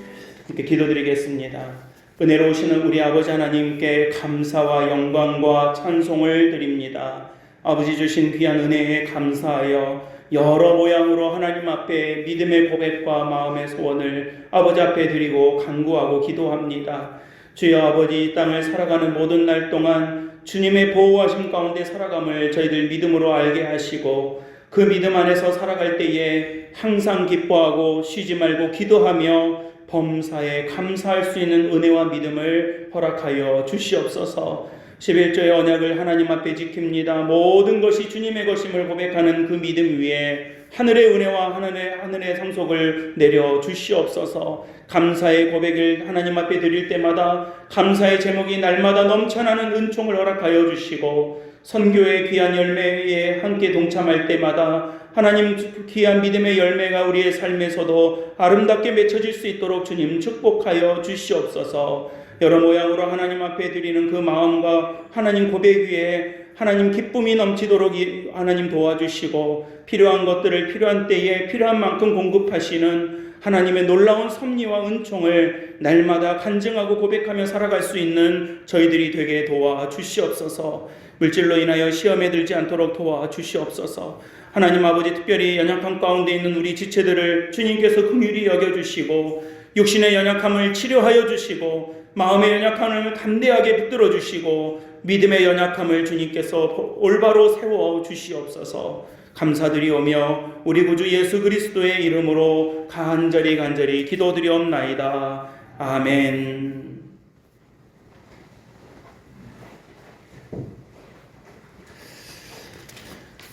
이렇게 기도드리겠습니다. 은혜로우시는 우리 아버지 하나님께 감사와 영광과 찬송을 드립니다. 아버지 주신 귀한 은혜에 감사하여 여러 모양으로 하나님 앞에 믿음의 고백과 마음의 소원을 아버지 앞에 드리고 간구하고 기도합니다. 주여 아버지 이 땅을 살아가는 모든 날 동안 주님의 보호하심 가운데 살아감을 저희들 믿음으로 알게 하시고 그 믿음 안에서 살아갈 때에 항상 기뻐하고 쉬지 말고 기도하며 범사에 감사할 수 있는 은혜와 믿음을 허락하여 주시옵소서. 11조의 언약을 하나님 앞에 지킵니다. 모든 것이 주님의 것임을 고백하는 그 믿음 위에 하늘의 은혜와 하늘의 상속을 내려 주시옵소서. 감사의 고백을 하나님 앞에 드릴 때마다 감사의 제목이 날마다 넘쳐나는 은총을 허락하여 주시고 선교의 귀한 열매에 함께 동참할 때마다 하나님 귀한 믿음의 열매가 우리의 삶에서도 아름답게 맺혀질 수 있도록 주님 축복하여 주시옵소서. 여러 모양으로 하나님 앞에 드리는 그 마음과 하나님 고백 위에 하나님 기쁨이 넘치도록 하나님 도와주시고 필요한 것들을 필요한 때에 필요한 만큼 공급하시는 하나님의 놀라운 섭리와 은총을 날마다 간증하고 고백하며 살아갈 수 있는 저희들이 되게 도와주시옵소서. 물질로 인하여 시험에 들지 않도록 도와주시옵소서. 하나님 아버지 특별히 연약함 가운데 있는 우리 지체들을 주님께서 긍휼히 여겨주시고 육신의 연약함을 치료하여 주시고 마음의 연약함을 담대하게 붙들어 주시고 믿음의 연약함을 주님께서 올바로 세워 주시옵소서. 감사드리오며 우리 구주 예수 그리스도의 이름으로 간절히 기도드리옵나이다. 아멘.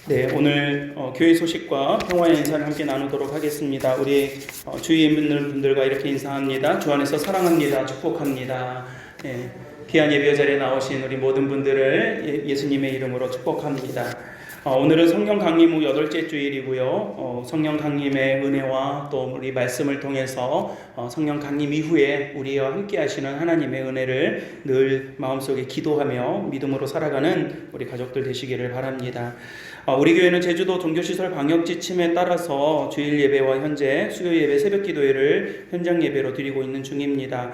네, 오늘 교회 소식과 평화의 인사를 함께 나누도록 하겠습니다. 우리 주위에 있는 분들과 이렇게 인사합니다. 주 안에서 사랑합니다. 축복합니다. 네, 귀한 예배 자리에 나오신 우리 모든 분들을 예수님의 이름으로 축복합니다. 오늘은 성령 강림 후 8째 주일이고요. 성령 강림의 은혜와 또 우리 말씀을 통해서 성령 강림 이후에 우리와 함께 하시는 하나님의 은혜를 늘 마음속에 기도하며 믿음으로 살아가는 우리 가족들 되시기를 바랍니다. 우리 교회는 제주도 종교시설 방역 지침에 따라서 주일 예배와 현재 수요 예배 새벽 기도회를 현장 예배로 드리고 있는 중입니다.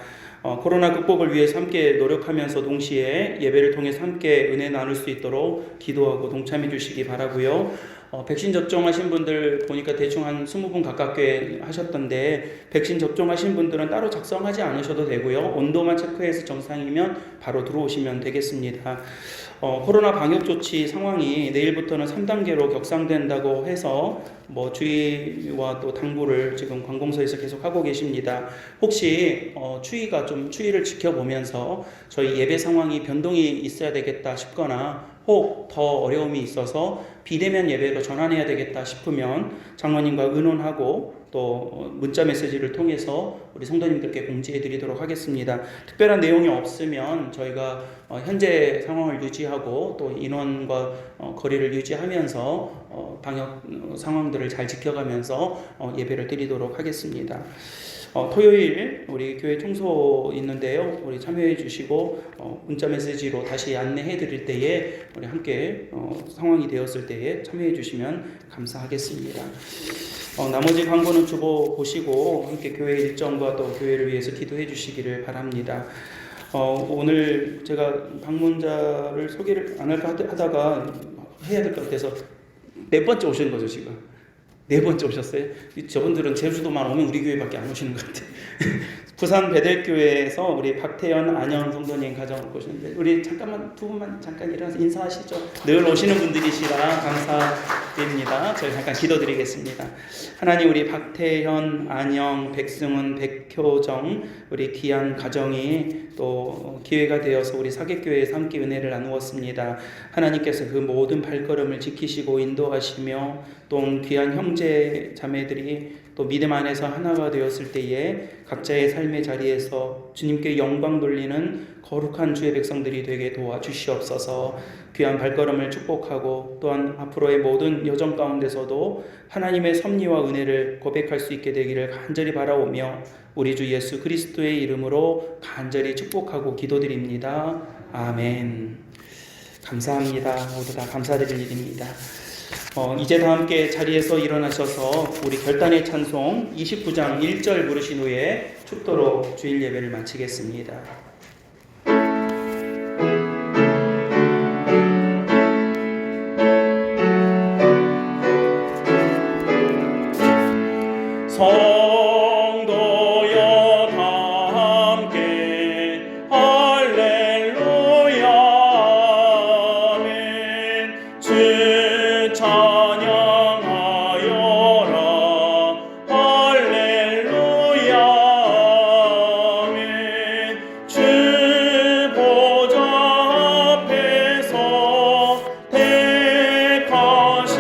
코로나 극복을 위해서 함께 노력하면서 동시에 예배를 통해서 함께 은혜 나눌 수 있도록 기도하고 동참해 주시기 바라고요. 백신 접종하신 분들 보니까 대충 한 20분 가깝게 하셨던데 백신 접종하신 분들은 따로 작성하지 않으셔도 되고요. 온도만 체크해서 정상이면 바로 들어오시면 되겠습니다. 코로나 방역 조치 상황이 내일부터는 3단계로 격상된다고 해서 주의와 또 당부를 지금 관공서에서 계속 하고 계십니다. 혹시 추위를 지켜보면서 저희 예배 상황이 변동이 있어야 되겠다 싶거나 혹 더 어려움이 있어서 비대면 예배로 전환해야 되겠다 싶으면 장로님과 의논하고 또 문자 메시지를 통해서 우리 성도님들께 공지해 드리도록 하겠습니다. 특별한 내용이 없으면 저희가 현재 상황을 유지하고 또 인원과 거리를 유지하면서 방역 상황들을 잘 지켜가면서 예배를 드리도록 하겠습니다. 토요일 우리 교회 청소 있는데요. 우리 참여해 주시고 문자 메시지로 다시 안내해 드릴 때에 우리 함께 상황이 되었을 때에 참여해 주시면 감사하겠습니다. 나머지 광고는 주보 보시고 함께 교회 일정과 또 교회를 위해서 기도해 주시기를 바랍니다. 오늘 제가 방문자를 소개를 안 할까 하다가 해야 될 것 같아서 네 번째 오신 거죠, 지금? 네 번째 오셨어요? 저분들은 제주도만 오면 우리 교회밖에 안 오시는 것 같아요. 부산 베델교회에서 우리 박태연 안영 성도님 가정을 보시는데 우리 잠깐만 두 분만 잠깐 일어나서 인사하시죠. 늘 오시는 분들이시라 감사드립니다. 저희 잠깐 기도드리겠습니다. 하나님, 우리 박태현, 안영, 백승훈, 백효정 우리 귀한 가정이 또 기회가 되어서 우리 사계교회에서 함께 은혜를 나누었습니다. 하나님께서 그 모든 발걸음을 지키시고 인도하시며 또 귀한 형제 자매들이 또 믿음 안에서 하나가 되었을 때에 각자의 삶의 자리에서 주님께 영광 돌리는 거룩한 주의 백성들이 되게 도와주시옵소서. 귀한 발걸음을 축복하고 또한 앞으로의 모든 여정 가운데서도 하나님의 섭리와 은혜를 고백할 수 있게 되기를 간절히 바라오며 우리 주 예수 그리스도의 이름으로 간절히 축복하고 기도드립니다. 아멘. 감사합니다. 모두 다 감사드릴 일입니다. 이제 다 함께 자리에서 일어나셔서 우리 결단의 찬송 29장 1절 부르신 후에 축도로 주일 예배를 마치겠습니다. 성도여 다 함께 할렐루야 아멘. 주 찬양하여라 할렐루야 아멘. 주 보좌 앞에서 택하신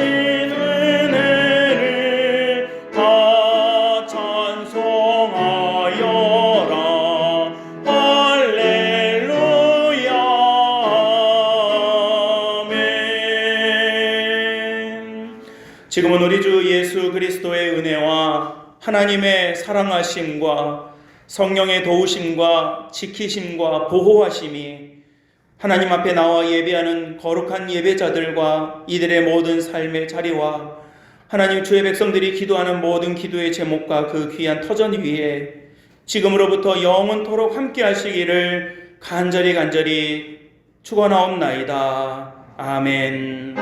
은혜를 다 찬송하여라 할렐루야 아멘. 지금은 우리 주 예수 그리스도의 은혜와 하나님의 사랑하심과 성령의 도우심과 지키심과 보호하심이 하나님 앞에 나와 예배하는 거룩한 예배자들과 이들의 모든 삶의 자리와 하나님 주의 백성들이 기도하는 모든 기도의 제목과 그 귀한 터전 위에 지금으로부터 영원토록 함께 하시기를 간절히 축원하옵나이다. 아멘.